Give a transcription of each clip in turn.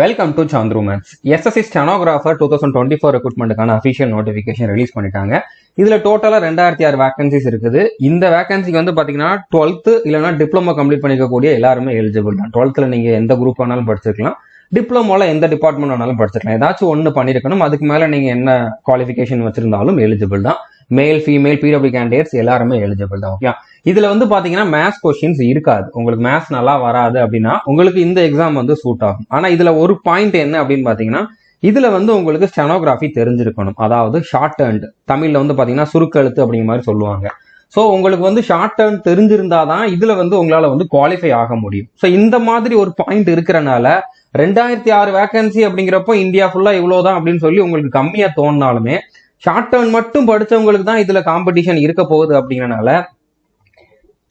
Welcome to Santhru maths. SSC stenographer 2024 ரெக்ரூட்மெண்ட்டுக்கான official notification release பண்ணிட்டாங்க. இதுல டோட்டலா 2006 வேகன்சிஸ் இருக்குது. இந்த வேகன்சிக்கு வந்து பாத்தீங்கன்னா 12th இல்லைன்னா டிப்ளமோ கம்ப்ளீட் பண்ணிக்கக்கூடிய எல்லாருமே எலிஜிபிள் தான். 12th நீங்க எந்த குரூப் வேணாலும் படிச்சிருக்கலாம், டிப்ளமோல எந்த டிபார்ட்மெண்ட் வேணாலும் படிச்சிருக்கலாம். ஏதாச்சும் ஒன்று பண்ணிருக்கணும். அதுக்கு மேல நீங்க என்ன குவாலிஃபிகேஷன் வச்சிருந்தாலும் எலிஜிபிள் தான். மேல் ஃபீமேல் பிடபிள்யூ கேண்டிடேட்ஸ் எல்லாருமே எலிஜிபிள் தான். ஓகே, இதுல வந்து பாத்தீங்கன்னா மேத்ஸ் கொஸ்டின்ஸ் இருக்காது. உங்களுக்கு மேத்ஸ் நல்லா வராது அப்படின்னா உங்களுக்கு இந்த எக்ஸாம் வந்து சூட் ஆகும். ஆனா இதுல ஒரு பாயிண்ட் என்ன அப்படின்னு பாத்தீங்கன்னா, இதுல வந்து உங்களுக்கு ஸ்டெனோகிராஃபி தெரிஞ்சிருக்கணும். அதாவது ஷார்ட் ஹேண்ட், தமிழ்ல வந்து பாத்தீங்கன்னா சுருக்கெழுத்து அப்படிங்கிற மாதிரி சொல்லுவாங்க. ஸோ உங்களுக்கு வந்து ஷார்ட் ஹேண்ட் தெரிஞ்சிருந்தாதான் இதுல வந்து உங்களால வந்து குவாலிஃபை ஆக முடியும். ஸோ இந்த மாதிரி ஒரு பாயிண்ட் இருக்கிறனால 2006 வேகன்சி அப்படிங்கிறப்போ இந்தியா ஃபுல்லா இவ்வளவுதான் அப்படின்னு சொல்லி உங்களுக்கு கம்மியா தோணினாலுமே ஷார்ட் ஹேண்ட் மட்டும் படிச்சவங்களுக்கு தான் இதுல காம்படிஷன் இருக்க போகுது அப்படிங்கறனால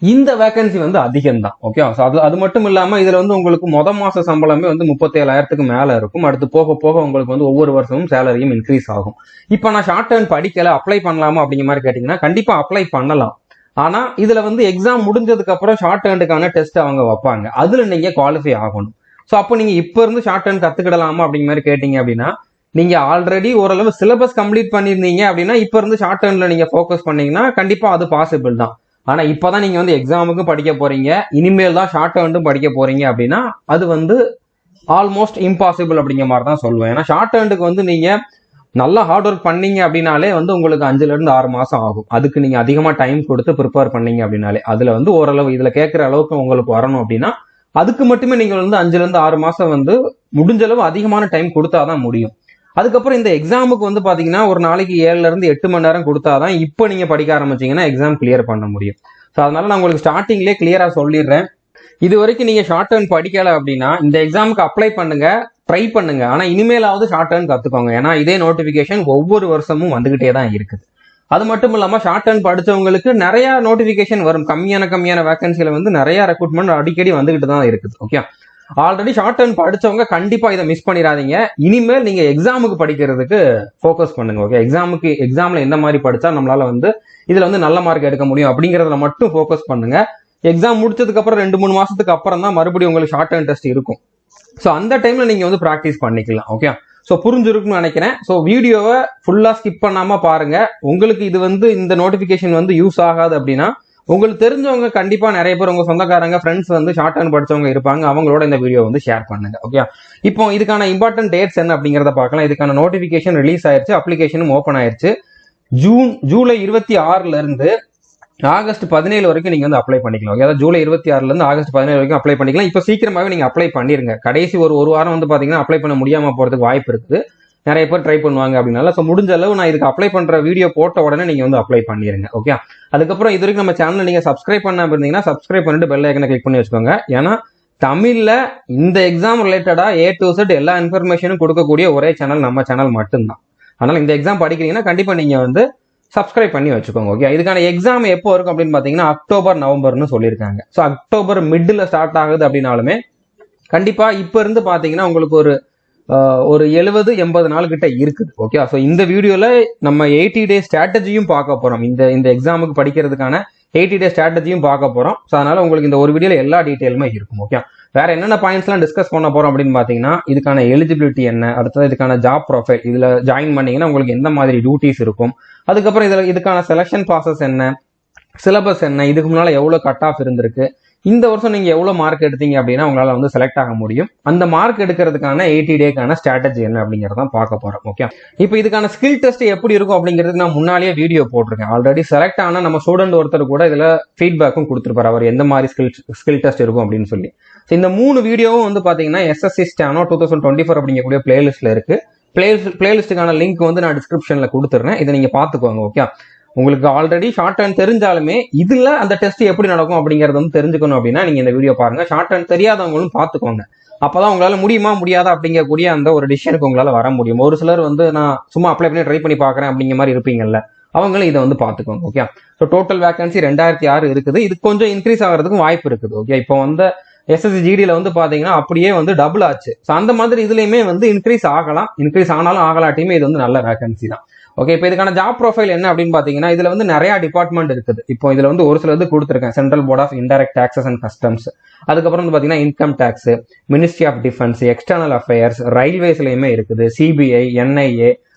இந்த வேகன்சி வந்து அதிகம் தான். ஓகே, அது மட்டும் இல்லாம இதுல வந்து உங்களுக்கு மாச சம்பளமே வந்து 37,000க்கு மேல இருக்கும். அடுத்து போக போக உங்களுக்கு வந்து ஒவ்வொரு வருஷமும் சேலரியும் இன்க்ரீஸ் ஆகும். இப்ப நான் ஷார்ட் ஹேண்ட் படிக்கல, அப்ளை பண்ணலாமா அப்படிங்கிற மாதிரி கேட்டீங்கன்னா கண்டிப்பா அப்ளை பண்ணலாம். ஆனா இதுல வந்து எக்ஸாம் முடிஞ்சதுக்கு அப்புறம் ஷார்ட் ஹேண்டுக்கான டெஸ்ட் அவங்க வைப்பாங்க. அதுல நீங்க குவாலிஃபை ஆகணும். ஸோ அப்போ நீங்க இப்ப இருந்து ஷார்ட் ஹேண்ட் கத்துக்கிடலாமா அப்படிங்கிற மாதிரி கேட்டீங்க அப்படின்னா, நீங்க ஆல்ரெடி ஓரளவு சிலபஸ் கம்ப்ளீட் பண்ணிருந்தீங்க அப்படின்னா இப்ப இருந்து ஷார்ட் ஹேண்ட்ல நீங்க ஃபோக்கஸ் பண்ணீங்கன்னா கண்டிப்பா அது பாசிபிள் தான். ஆனா இப்பதான் நீங்க வந்து எக்ஸாமுக்கும் படிக்க போறீங்க, இனிமேல் தான் ஷார்ட் ஹேண்டும் படிக்க போறீங்க அப்படின்னா அது வந்து ஆல்மோஸ்ட் இம்பாசிபிள் அப்படிங்கிற மாதிரி தான் சொல்லுவேன். ஏன்னா ஷார்ட் ஹேண்டுக்கு வந்து நீங்க நல்லா ஹார்ட் ஒர்க் பண்ணீங்க அப்படின்னாலே வந்து உங்களுக்கு 5 to 6 மாசம் ஆகும். அதுக்கு நீங்க அதிகமா டைம் கொடுத்து ப்ரிப்பேர் பண்ணீங்க அப்படின்னாலே அதுல வந்து ஓரளவு இதுல கேட்கிற அளவுக்கு உங்களுக்கு வரணும் அப்படின்னா அதுக்கு மட்டுமே நீங்க வந்து 5 to 6 மாசம் வந்து முடிஞ்ச அளவு அதிகமான டைம் கொடுத்தாதான் முடியும். அதுக்கப்புறம் இந்த எக்ஸாமுக்கு வந்து பாத்தீங்கன்னா ஒரு நாளைக்கு 7 to 8 மணி நேரம் கொடுத்தாதான் இப்போ நீங்க படிக்க ஆரம்பிச்சீங்கன்னா எக்ஸாம் கிளியர் பண்ண முடியும். ஸோ அதனால நான் உங்களுக்கு ஸ்டார்டிங்லேயே கிளியரா சொல்லிடுறேன், இது வரைக்கும் நீங்க ஷார்ட் ஹேண்ட் படிக்கல அப்படின்னா இந்த எக்ஸாமுக்கு அப்ளை பண்ணுங்க, ட்ரை பண்ணுங்க. ஆனா இனிமேலாவது ஷார்ட் ஹேண்ட் கத்துக்கோங்க. ஏன்னா இதே நோட்டிபிகேஷன் ஒவ்வொரு வருஷமும் வந்துகிட்டே தான் இருக்குது. அது மட்டும் இல்லாம ஷார்ட் ஹேண்ட் படிச்சவங்களுக்கு நிறைய நோட்டிபிகேஷன் வரும். கம்மியான வேகன்சில வந்து நிறைய ரெக்ரூட்மெண்ட் அடிக்கடி வந்துகிட்டு தான் இருக்குது. ஓகே, ஆல்ரெடி ஷார்ட் ஹேண்ட் படிச்சவங்க கண்டிப்பா இதை மிஸ் பண்ணிடாதீங்க. இனிமேல் நீங்க எக்ஸாமுக்கு படிக்கிறதுக்கு ஃபோக்கஸ் பண்ணுங்க. ஓகே, எக்ஸாம்ல எந்த மாதிரி படிச்சா நம்மளால வந்து இதுல வந்து நல்ல மார்க் எடுக்க முடியும் அப்படிங்கறதுல மட்டும் ஃபோக்கஸ் பண்ணுங்க. எக்ஸாம் முடிச்சதுக்கு அப்புறம் 2-3 மாசத்துக்கு அப்புறம் தான் மறுபடியும் உங்களுக்கு ஷார்ட் ஹேண்ட் டெஸ்ட் இருக்கும். ஸோ அந்த டைம்ல நீங்க வந்து ப்ராக்டிஸ் பண்ணிக்கலாம். ஓகே, ஸோ புரிஞ்சிருக்குன்னு நினைக்கிறேன். ஸோ வீடியோவை ஃபுல்லா ஸ்கிப் பண்ணாம பாருங்க. உங்களுக்கு இது வந்து இந்த நோட்டிபிகேஷன் வந்து யூஸ் ஆகாது அப்படின்னா உங்களுக்கு தெரிஞ்சவங்க கண்டிப்பா நிறைய பேர் உங்க சொந்தக்காரங்க ஃப்ரெண்ட்ஸ் வந்து ஷார்ட் ஹேண்ட் படிச்சவங்க இருப்பாங்க, அவங்களோட இந்த வீடியோ வந்து ஷேர் பண்ணுங்க. ஓகே, இப்போ இதுக்கான இம்பார்ட்டன்ட் டேட்ஸ் என்ன அப்படிங்கறத பார்க்கலாம். இதுக்கான நோட்டிபிகேஷன் ரிலீஸ் ஆயிருச்சு, அப்ளிகேஷனும் ஓப்பன் ஆயிருச்சு. ஜூலை 26 இருந்து ஆகஸ்ட் 17 வரைக்கும் நீங்க வந்து அப்ளை பண்ணிக்கலாம். அதாவது ஜூலை 26 இருந்து ஆகஸ்ட் 17 வரைக்கும் அப்ளை பண்ணிக்கலாம். இப்போ சீக்கிரமாவே நீங்க அப்ளை பண்ணிருங்க. கடைசி ஒரு வாரம் வந்து பாத்தீங்கன்னா அப்ளை பண்ண முடியாம போறதுக்கு வாய்ப்பு இருக்குது. நிறைய பேர் ட்ரை பண்ணுவாங்க அப்படின்னால ஸோ முடிஞ்ச அளவு நான் இதுக்கு அப்ளை பண்ற வீடியோ போட்ட உடனே நீங்க வந்து அப்ளை பண்ணிருங்க. ஓகே, அதுக்கப்புறம் இது வரைக்கும் நம்ம சேனல் நீங்க சப்ஸ்கிரைப் பண்ணாம இருந்தீங்கன்னா சப்ஸ்கிரைப் பண்ணிட்டு பெல் ஐக்கனை கிளிக் பண்ணி வச்சுக்கோங்க. ஏன்னா தமிழ்ல இந்த எக்ஸாம் ரிலேட்டடா A to Z எல்லா இன்ஃபர்மேஷனும் கொடுக்கக்கூடிய ஒரே சேனல் நம்ம சேனல் மட்டும்தான். அதனால இந்த எக்ஸாம் படிக்கிறீங்கன்னா கண்டிப்பா நீங்க வந்து சப்ஸ்கிரைப் பண்ணி வச்சுக்கோங்க. ஓகே, இதுக்கான எக்ஸாம் எப்போ இருக்கும் அப்படின்னு பாத்தீங்கன்னா அக்டோபர் நவம்பர்னு சொல்லியிருக்காங்க. ஸோ அக்டோபர் மிட்ல ஸ்டார்ட் ஆகுது அப்படின்னாலுமே கண்டிப்பா இப்ப இருந்து பாத்தீங்கன்னா உங்களுக்கு ஒரு 70-80 நாள் கிட்ட இருக்குது. ஓகே, ஸோ இந்த வீடியோல நம்ம 80 டே ஸ்ட்ராட்டஜியும் பார்க்க போறோம். இந்த எக்ஸாமுக்கு படிக்கிறதுக்கான 80 டே ஸ்ட்ராட்டஜியும் பார்க்க போறோம். ஸோ அதனால உங்களுக்கு இந்த ஒரு வீடியோல எல்லா டீட்டெயிலுமே இருக்கும். ஓகே, வேற என்னென்ன பாயிண்ட்ஸ் எல்லாம் டிஸ்கஸ் பண்ண போறோம் அப்படின்னு பாத்தீங்கன்னா இதுக்கான எலிஜிபிலிட்டி என்ன, அடுத்தது இதுக்கான ஜாப் ப்ரொஃபைல், இதுல ஜாயின் பண்ணீங்கன்னா உங்களுக்கு எந்த மாதிரி டியூட்டிஸ் இருக்கும், அதுக்கப்புறம் இதுக்கான செலக்ஷன் ப்ராசஸ் என்ன, சிலபஸ் என்ன, இதுக்கு முன்னால எவ்வளவு கட் ஆஃப் இருந்திருக்கு, இந்த வருஷம் நீங்க எவ்வளவு மார்க் எடுத்தீங்க அப்படின்னா உங்களால வந்து செலக்ட் ஆக முடியும், அந்த மார்க் எடுக்கிறதுக்கான 80 டேக்கான ஸ்ட்ராட்டஜி என்ன அப்படிங்கறத பார்க்க போறோம். ஓகே, இப்போ இதுக்கான ஸ்கில் டெஸ்ட் எப்படி இருக்கும் அப்படிங்கிறதுக்கு நான் முன்னாலேயே வீடியோ போட்டிருக்கேன். ஆல்ரெடி செலக்ட் ஆன நம்ம ஸ்டூடெண்ட் ஒருத்தர் கூட இதுல ஃபீட்பேக்கும் கொடுத்துருப்பாரு, அவர் எந்த மாதிரி ஸ்கில் டெஸ்ட் இருக்கும் அப்படின்னு சொல்லி. இந்த 3 வீடியோவும் வந்து பாத்தீங்கன்னா எஸ்எஸ்சி ஸ்டெனோ 2024 அப்படிங்கக்கூடிய பிளேலிஸ்ட்ல இருக்கு. பிளேலிஸ்டுக்கான லிங்க் வந்து நான் டிஸ்கிரிப்ஷன்ல கொடுத்துறேன், இதை நீங்க பாத்துக்கோங்க. ஓகே, உங்களுக்கு ஆல்ரெடி ஷார்ட் ஹேண்ட் தெரிஞ்சாலுமே இதுல அந்த டெஸ்ட் எப்படி நடக்கும் அப்படிங்கறது வந்து தெரிஞ்சுக்கணும் அப்படின்னா நீங்க இந்த வீடியோ பாருங்க. ஷார்ட் ஹேண்ட் தெரியாதவங்களும் பாத்துக்கோங்க. அப்பதான் உங்களால முடியுமா முடியாதா அப்படிங்கக்கூடிய அந்த ஒரு டிசிஷனுக்கு உங்களால வர முடியும். ஒரு சிலர் வந்து நான் சும்மா அப்ளை பண்ணி ட்ரை பண்ணி பாக்குறேன் அப்படிங்கிற மாதிரி இருப்பீங்கல்ல, அவங்களும் இதை வந்து பாத்துக்கோங்க. ஓகே, ஸோ டோட்டல் வேகன்சி 2006 இருக்குது. இது கொஞ்சம் இன்க்ரீஸ் ஆகிறதுக்கும் வாய்ப்பு இருக்குது. ஓகே, இப்போ வந்து எஸ்எஸ்சி ஜிடில வந்து பாத்தீங்கன்னா அப்படியே வந்து டபுள் ஆச்சு. ஸோ அந்த மாதிரி இதுலயுமே வந்து இன்க்ரீஸ் ஆகலாம், இன்க்ரீஸ் ஆனாலும் ஆகலாட்டியுமே இது வந்து நல்ல வேகன்சி தான். ஓகே, இப்போ இதுக்கான ஜாப் ப்ரொஃபைல் என்ன அப்படின்னு பாத்தீங்கன்னா இதுல வந்து நிறைய டிபார்ட்மெண்ட் இருக்குது. இப்போ இதுல வந்து ஒரு சில இது கொடுத்துருக்கேன். Central board of indirect taxes and customs, அதுக்கப்புறம் வந்து பாத்தீங்கன்னா income tax, ministry of defence, external affairs, ரயில்வேஸ்லயுமே இருக்குது, சிபிஐ, என்ஐஏ,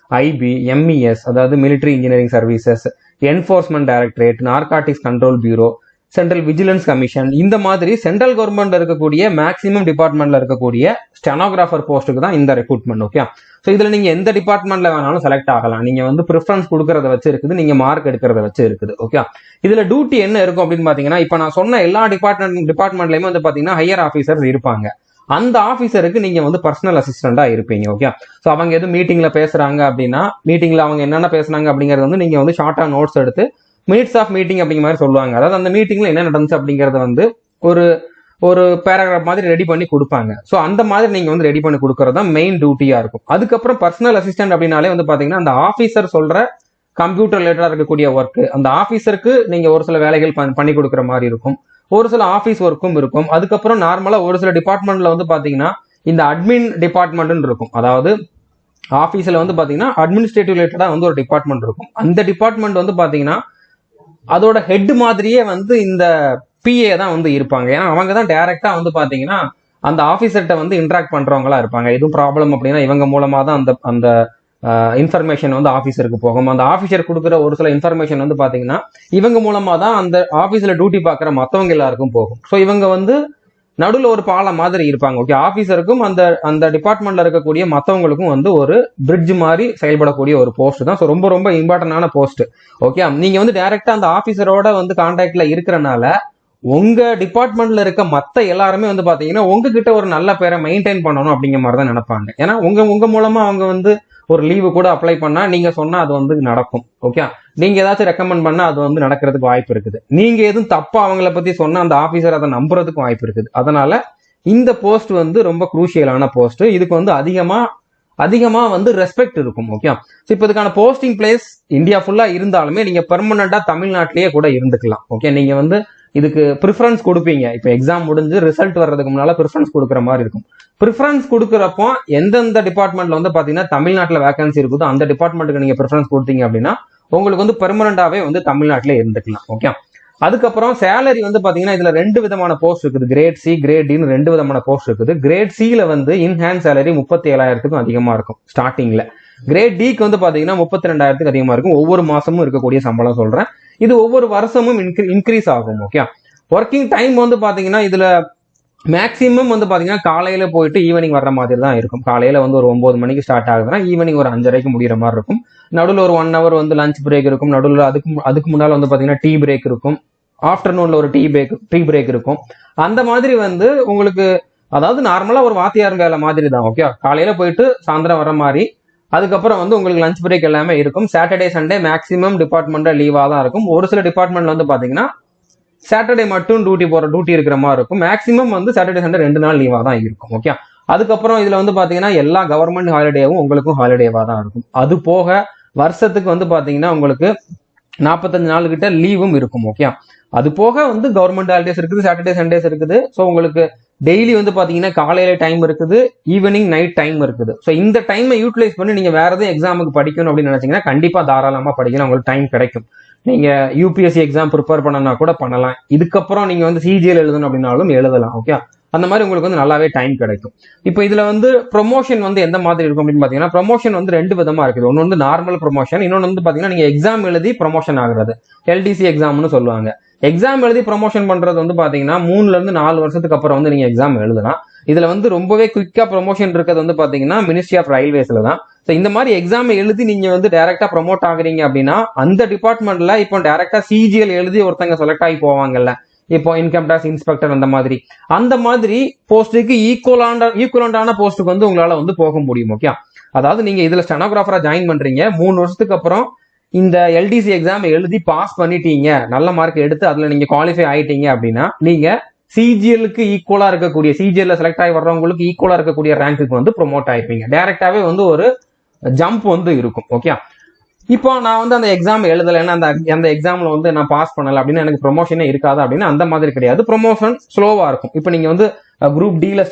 ஐபி, எம்இஎஸ் அதாவது military engineering services, enforcement directorate, narcotics control bureau, central vigilance commission, இந்த மாதிரி சென்ட்ரல் கவர்மெண்ட்ல இருக்கக்கூடிய மேக்ஸிமம் டிபார்ட்மெண்ட்ல இருக்கக்கூடிய ஸ்டெனோகிராஃபர் போஸ்ட்டுக்கு தான் இந்த ரெக்ரூட்மெண்ட். ஓகே, ஸோ இதுல நீங்க எந்த டிபார்ட்மெண்ட்ல வேணாலும் செலக்ட் ஆகலாம். நீங்க வந்து ப்ரிஃபரன்ஸ் கொடுக்கறத வச்சு இருக்குது, நீங்க மார்க் எடுக்கிறத வச்சு இருக்குது. ஓகே, இதுல டியூட்டி என்ன இருக்கும் அப்படின்னு பாத்தீங்கன்னா இப்ப நான் சொன்ன எல்லா டிபார்ட்மெண்ட்லயுமே வந்து பாத்தீங்கன்னா ஹையர் ஆஃபீஸர்ஸ் இருப்பாங்க. அந்த ஆஃபீஸருக்கு நீங்க வந்து பர்சனல் அசிஸ்டண்டா இருப்பீங்க. ஓகே, ஸோ அவங்க எதுவும் மீட்டிங்ல பேசுறாங்க அப்படின்னா மீட்டிங்ல அவங்க என்னென்ன பேசுனாங்க அப்படிங்கறது வந்து நீங்க வந்து ஷார்ட்டா நோட்ஸ் எடுத்து மினிட்ஸ் ஆஃப் மீட்டிங் அப்படிங்கிற மாதிரி சொல்லுவாங்க. அதாவது அந்த மீட்டிங்ல என்ன நடந்துச்சு அப்படிங்கறத வந்து ஒரு பேராகிராஃப் மாதிரி ரெடி பண்ணி கொடுப்பாங்க. ஸோ அந்த மாதிரி நீங்க வந்து ரெடி பண்ணி கொடுக்கறது தான் மெயின் டியூட்டியா இருக்கும். அதுக்கப்புறம் பர்சனல் அசிஸ்டன்ட் அப்படின்னாலே வந்து பாத்தீங்கன்னா அந்த ஆஃபீஸர் சொல்ற கம்ப்யூட்டர் ரிலேட்டடா இருக்கக்கூடிய ஒர்க், அந்த ஆஃபீஸருக்கு நீங்க ஒரு சில வேலைகள் பண்ணி கொடுக்குற மாதிரி இருக்கும், ஒரு சில ஆஃபீஸ் ஒர்க்கும் இருக்கும். அதுக்கப்புறம் நார்மலா ஒரு சில டிபார்ட்மெண்ட்ல வந்து பாத்தீங்கன்னா இந்த அட்மின் டிபார்ட்மெண்ட் இருக்கும். அதாவது ஆஃபீஸ்ல வந்து பாத்தீங்கன்னா அட்மினிஸ்ட்ரேட்டிவ் ரிலேட்டடா வந்து ஒரு டிபார்ட்மெண்ட் இருக்கும். அந்த டிபார்ட்மெண்ட் வந்து பாத்தீங்கன்னா அதோட ஹெட் மாதிரியே வந்து இந்த பிஏ தான் வந்து இருப்பாங்க. ஏன்னா அவங்க தான் டைரக்டா வந்து பாத்தீங்கன்னா அந்த ஆபீசர்கிட்ட வந்து இன்டராக்ட் பண்றவங்களா இருப்பாங்க. எதுவும் ப்ராப்ளம் அப்படின்னா இவங்க மூலமா தான் அந்த அந்த இன்ஃபர்மேஷன் வந்து ஆபீசருக்கு போகும். அந்த ஆபீசர் கொடுக்குற ஒரு சில இன்ஃபர்மேஷன் வந்து பாத்தீங்கன்னா இவங்க மூலமா தான் அந்த ஆபீஸ்ல டியூட்டி பாக்குற மத்தவங்க எல்லாருக்கும் போகும். ஸோ இவங்க வந்து நடுவில் ஒரு பாலம் மாதிரி இருப்பாங்க. ஓகே, ஆபீசருக்கும் அந்த அந்த டிபார்ட்மெண்ட்ல இருக்கக்கூடிய மற்றவங்களுக்கும் வந்து ஒரு பிரிட்ஜ் மாதிரி செயல்படக்கூடிய ஒரு போஸ்ட் தான். ஸோ ரொம்ப ரொம்ப இம்பார்ட்டன்டான போஸ்ட். ஓகே, நீங்க வந்து டைரக்டா அந்த ஆபீசரோட வந்து கான்டாக்ட்ல இருக்கிறனால உங்க டிபார்ட்மெண்ட்ல இருக்க மத்த எல்லாருமே வந்து பாத்தீங்கன்னா உங்ககிட்ட ஒரு நல்ல பேரை மெயின்டைன் பண்ணணும் அப்படிங்கிற மாதிரி தான் நினைப்பாங்க. ஏன்னா உங்க மூலமா அவங்க வந்து ஒரு லீவு கூட அப்ளை பண்ணா நீங்க சொன்னா அது வந்து நடக்கும். ஓகே, நீங்க ஏதாச்சும் ரெக்கமெண்ட் பண்ணா அது வந்து நடக்கிறதுக்கு வாய்ப்பு இருக்குது. நீங்க எதுவும் தப்பா அவங்கள பத்தி சொன்னா அந்த ஆபீசர் அதை நம்புறதுக்கு வாய்ப்பு இருக்குது. அதனால இந்த போஸ்ட் வந்து ரொம்ப குரூஷியலான போஸ்ட். இதுக்கு வந்து அதிகமா வந்து ரெஸ்பெக்ட் இருக்கும். ஓகே, இப்போ இதுக்கான போஸ்டிங் பிளேஸ் இந்தியா ஃபுல்லா இருந்தாலுமே நீங்க பெர்மனண்டா தமிழ்நாட்டிலேயே கூட இருந்துக்கலாம். ஓகே, நீங்க வந்து இதுக்கு ப்ரிஃபரன்ஸ் கொடுப்பீங்க. இப்போ எக்ஸாம் முடிஞ்சு ரிசல்ட் வர்றதுக்கு முன்னால ப்ரிஃபரன்ஸ் கொடுக்குற மாதிரி இருக்கும். ப்ரிஃபரன்ஸ் கொடுக்குறப்போ எந்தெந்த டிபார்ட்மெண்ட்ல வந்து பாத்தீங்கன்னா தமிழ்நாட்டில் வேகன்சி இருக்குதோ அந்த டிபார்ட்மெண்ட்டுக்கு நீங்க ப்ரிஃபரன்ஸ் கொடுத்தீங்க அப்படின்னா உங்களுக்கு வந்து பெர்மனண்டாவே வந்து தமிழ்நாட்டிலே இருந்துக்கலாம். ஓகே, அதுக்கப்புறம் சேலரி வந்து பாத்தீங்கன்னா இதுல 2 விதமான போஸ்ட் இருக்குது. கிரேட் சி, கிரேட் டின்னு 2 விதமான போஸ்ட் இருக்குது. கிரேட் சில வந்து இன்ஹேண்ட் சேலரி 37,000க்கும் அதிகமா இருக்கும் ஸ்டார்டிங்ல. கிரேட் டிக்கு வந்து பாத்தீங்கன்னா 32,000க்கு அதிகமா இருக்கும். ஒவ்வொரு மாசமும் இருக்கக்கூடிய சம்பளம் சொல்றேன். இது ஒவ்வொரு வருஷமும் இன்க்ரீஸ் ஆகும். ஓகே, ஒர்க்கிங் டைம் வந்து பாத்தீங்கன்னா இதுல மேக்சிமம் வந்து பாத்தீங்கன்னா காலையில போயிட்டு ஈவினிங் வர்ற மாதிரி தான் இருக்கும். காலையில வந்து ஒரு 9 மணிக்கு ஸ்டார்ட் ஆகுதுன்னா ஈவினிங் ஒரு 5:30க்கு முடிகிற மாதிரி இருக்கும். நடுவில் ஒரு 1 hour வந்து லஞ்ச் பிரேக் இருக்கும். நடுவில் அதுக்கு முன்னால வந்து பாத்தீங்கன்னா டீ பிரேக் இருக்கும். ஆஃப்டர்நூன்ல ஒரு டீ பிரேக் இருக்கும். அந்த மாதிரி வந்து உங்களுக்கு அதாவது நார்மலா ஒரு வாத்தியார் வேலை மாதிரி தான். ஓகே, காலையில போயிட்டு சாயந்தரம் வர மாதிரி. அதுக்கப்புறம் வந்து உங்களுக்கு லஞ்ச் பிரேக் எல்லாமே இருக்கும். சாட்டர்டே சண்டே மேக்ஸிமம் டிபார்ட்மெண்ட்ல லீவா தான் இருக்கும். ஒரு சில டிபார்ட்மெண்ட்ல வந்து பாத்தீங்கன்னா சாட்டர்டே மட்டும் டியூட்டி இருக்கிற மாதிரி இருக்கும். மேக்ஸிமம் வந்து சாட்டர்டே சண்டே 2 நாள் லீவா தான் இருக்கும். ஓகே, அதுக்கப்புறம் இதுல வந்து பாத்தீங்கன்னா எல்லா கவர்மெண்ட் ஹாலிடேவும் உங்களுக்கும் ஹாலிடேவா தான் இருக்கும். அது போக வருஷத்துக்கு வந்து பாத்தீங்கன்னா உங்களுக்கு 45 நாள் கிட்ட லீவும் இருக்கும். ஓகே, அது போக வந்து கவர்மெண்ட் ஹாலிடேஸ் இருக்குது, சாட்டர்டே சண்டேஸ் இருக்குது. ஸோ உங்களுக்கு டெய்லி வந்து பாத்தீங்கன்னா காலையில டைம் இருக்குது, ஈவினிங் நைட் டைம் இருக்குது. ஸோ இந்த டைமை யூட்டிலைஸ் பண்ணி நீங்க வேற எதுவும் எக்ஸாமுக்கு படிக்கணும் அப்படின்னு நினைச்சீங்கன்னா கண்டிப்பா தாராளமா படிக்கலாம். உங்களுக்கு டைம் கிடைக்கும். நீங்க யூபிஎஸ்சி எக்ஸாம் ப்ரிப்பேர் பண்ணனா கூட பண்ணலாம். இதுக்கப்புறம் நீங்க வந்து சிஜிஎல் எழுதணும் அப்படின்னாலும் எழுதலாம். ஓகே, அந்த மாதிரி உங்களுக்கு வந்து நல்லாவே டைம் கிடைக்கும். இப்போ இதுல வந்து ப்ரொமோஷன் வந்து எந்த மாதிரி இருக்கும் அப்படின்னு பாத்தீங்கன்னா ப்ரொமோஷன் வந்து 2 விதமா இருக்குது. ஒன்னு வந்து நார்மல் ப்ரொமோஷன், இன்னொன்று வந்து பாத்தீங்கன்னா நீங்க எக்ஸாம் எழுதி ப்ரொமோஷன் ஆகுறது, எல்டிசி எக்ஸாம்னு சொல்லுவாங்க. எக்ஸாம் எழுதி ப்ரொமோஷன் பண்றது வந்து பாத்தீங்கன்னா 3 to 4 வருஷத்துக்கு அப்புறம் வந்து நீங்க எக்ஸாம் எழுதலாம். இதுல வந்து ரொம்பவே குயிக்கா ப்ரொமோஷன் இருக்கிறது வந்து பாத்தீங்கன்னா மினிஸ்ட்ரி ஆஃப் ரயில்வேஸ்ல தான். ஸோ இந்த மாதிரி எக்ஸாம் எழுதி நீங்க வந்து டைரக்டா ப்ரொமோட் ஆகுறீங்க அப்படின்னா அந்த டிபார்ட்மெண்ட்ல இப்போ டைரக்டா சிஜிஎல் எழுதி ஒருத்தங்க செலக்ட் ஆகி போவாங்கல்ல, இப்போ இன்கம் டேக்ஸ் இன்ஸ்பெக்டர் அந்த மாதிரி போஸ்ட்டுக்கு ஈக்குவலண்டான போஸ்ட்டுக்கு வந்து உங்களால வந்து போக முடியும். ஓகே, அதாவது நீங்க இதுல ஸ்டெனோகிராஃபரா ஜாயின் பண்றீங்க. 3 வருஷத்துக்கு அப்புறம் இந்த எல்டிசி எக்ஸாம் எழுதி பாஸ் பண்ணிட்டீங்க, நல்ல மார்க் எடுத்து அதுல நீங்க குவாலிஃபை ஆயிட்டீங்க அப்படின்னா நீங்க சிஜிஎலுக்கு ஈக்குவலா இருக்கக்கூடிய சிஜிஎல்ல செலக்ட் ஆகி வர்றவங்களுக்கு ஈக்குவலா இருக்கக்கூடிய ரேங்க்குக்கு வந்து ப்ரொமோட் ஆயிருப்பீங்க. டைரக்டாவே வந்து ஒரு ஜம்ப் வந்து இருக்கும். ஓகே, இப்போ நான் வந்து அந்த எக்ஸாம் எழுதலைன்னா அந்த எக்ஸாம்ல வந்து நான் பாஸ் பண்ணல அப்படின்னு எனக்கு ப்ரொமோஷனே இருக்காது அப்படின்னு அந்த மாதிரி கிடையாது. ப்ரொமோஷன் ஸ்லோவா இருக்கும். இப்போ நீங்க வந்து குரூப் டில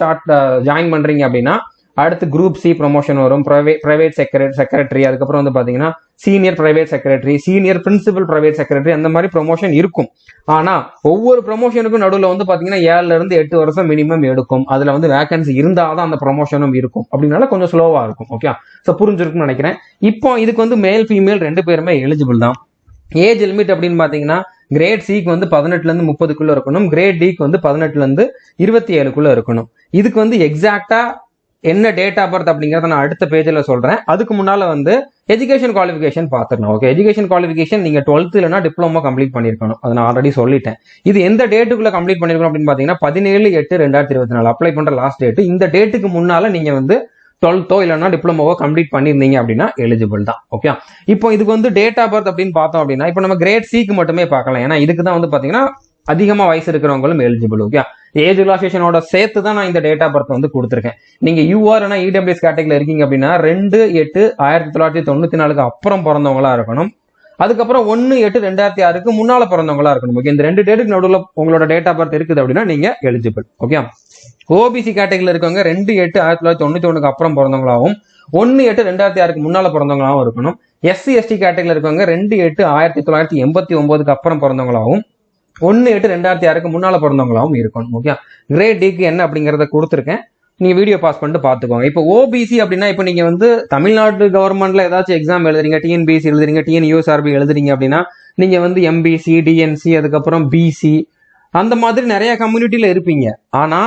ஜாயின் பண்றீங்க அப்படின்னா அடுத்து குரூப் சி ப்ரொமோஷன் வரும், பிரைவேட் செக்ரட்டரி, அதுக்கப்புறம் வந்து பாத்தீங்கன்னா senior private secretary, senior principal private secretary, அந்த மாதிரி ப்ரொமோஷன் இருக்கும். ஆனா ஒவ்வொரு ப்ரொமோஷனுக்கும் நடுவில் வந்து பாத்தீங்கன்னா 7 இருந்து 8 வருஷம் மினிமம் எடுக்கும். அதுல வந்து வேகன்சி இருந்தாதான் அந்த ப்ரொமோஷனும் இருக்கும். அப்படினால கொஞ்சம் ஸ்லோவா இருக்கும். ஓகே, சோ புரிஞ்சிருக்கும்னு நினைக்கிறேன். இப்போ இதுக்கு வந்து மேல் ஃபீமேல் 2 பேருமே எலிஜிபிள் தான். ஏஜ் லிமிட் அப்படின்னு பாத்தீங்கன்னா கிரேட் சிக்கு வந்து 18ல இருந்து 30க்குள்ள இருக்கணும், கிரேட் டிக்கு வந்து 18ல இருந்து 27க்குள்ள இருக்கணும். இதுக்கு வந்து எக்ஸாக்டா என்ன டேட் ஆஃப் பர்த் அப்படிங்கறத நான் அடுத்த பேஜ்ல சொல்றேன். அதுக்கு முன்னால வந்து எஜுகேஷன் குவாலிஃபிகேஷன் பாத்துறணும். ஓகே, எஜுகேஷன் குவாலிஃபிகேஷன் நீங்க 12th இல்லனா டிப்ளமோ கம்ப்ளீட் பண்ணிருக்கணும். அதை நான் ஆல்ரெடி சொல்லிட்டேன். இது எந்த டேட்டுக்குள்ள கம்ப்ளீட் பண்ணிருக்கணும் அப்படின்னு பாத்தீங்கன்னா 17/8/2024 அப்ளை பண்ற லாஸ்ட் டேட். இந்த டேட்டுக்கு முன்னால நீங்க வந்து 12தோ இல்லைன்னா டிப்ளமோவோ கம்ப்ளீட் பண்ணிருந்தீங்க அப்படின்னா எலிஜிபிள் தான். ஓகே, இப்போ இதுக்கு வந்து டேட் ஆஃப் பர்த் அப்படின்னு பார்த்தோம் அப்படின்னா இப்போ நம்ம கிரேட் சிக்கு மட்டுமே பார்க்கலாம். ஏன்னா இதுக்கு தான் வந்து பாத்தீங்கன்னா அதிகமா வயசு இருக்கிறவங்களும் எலிஜிபிள். ஓகே, ஏஜ் ரிலாக்சேஷனோட சேர்த்து தான் நான் இந்த டேட் ஆஃப் பர்த் வந்து கொடுத்துருக்கேன். நீங்க யூஆர் இடபிள்யூஎஸ் கேட்டகரியில இருக்கீங்க அப்படின்னா 2/8/1994 அப்புறம் பிறந்தவங்களா இருக்கணும். அதுக்கப்புறம் 1/8/2006 முன்னால பிறந்தவங்களா இருக்கணும். ஓகே, இந்த 2 டேட்டுக்கு நடுவில் உங்களோட டேட் ஆஃப் பர்த் இருக்குது அப்படின்னா நீங்க எலிஜிபிள். ஓகே, ஓபிசி கேட்டகரியில இருக்கவங்க 2/8/1991 அப்புறம் பிறந்தவங்களாவும் 1/8/2006 முன்னால பிறந்தவங்களாவும் இருக்கணும். எஸ்சி எஸ்டி கேட்டகரியில இருக்கவங்க 2/8/1989 அப்புறம் பிறந்தவங்களாவும் 1/8/2006 முன்னால பிறந்தவங்களாவும் இருக்கணும். ஓகே, கிரேட் டிக்கு என்ன அப்படிங்கறத கொடுத்துருக்கேன், நீங்க வீடியோ பாஸ் பண்ணிட்டு பாத்துக்கோங்க. இப்போ ஓபிசி அப்படின்னா இப்போ நீங்க வந்து தமிழ்நாடு கவர்மெண்ட்ல ஏதாச்சும் எக்ஸாம் எழுதுறீங்க, டிஎன்பிசி எழுதுறீங்க, டிஎன்யூஎஸ்ஆர்பி எழுதுறீங்க அப்படின்னா நீங்க வந்து எம்பிசி, டிஎன்சி, அதுக்கப்புறம் பிசி அந்த மாதிரி நிறைய கம்யூனிட்டியில இருப்பீங்க. ஆனா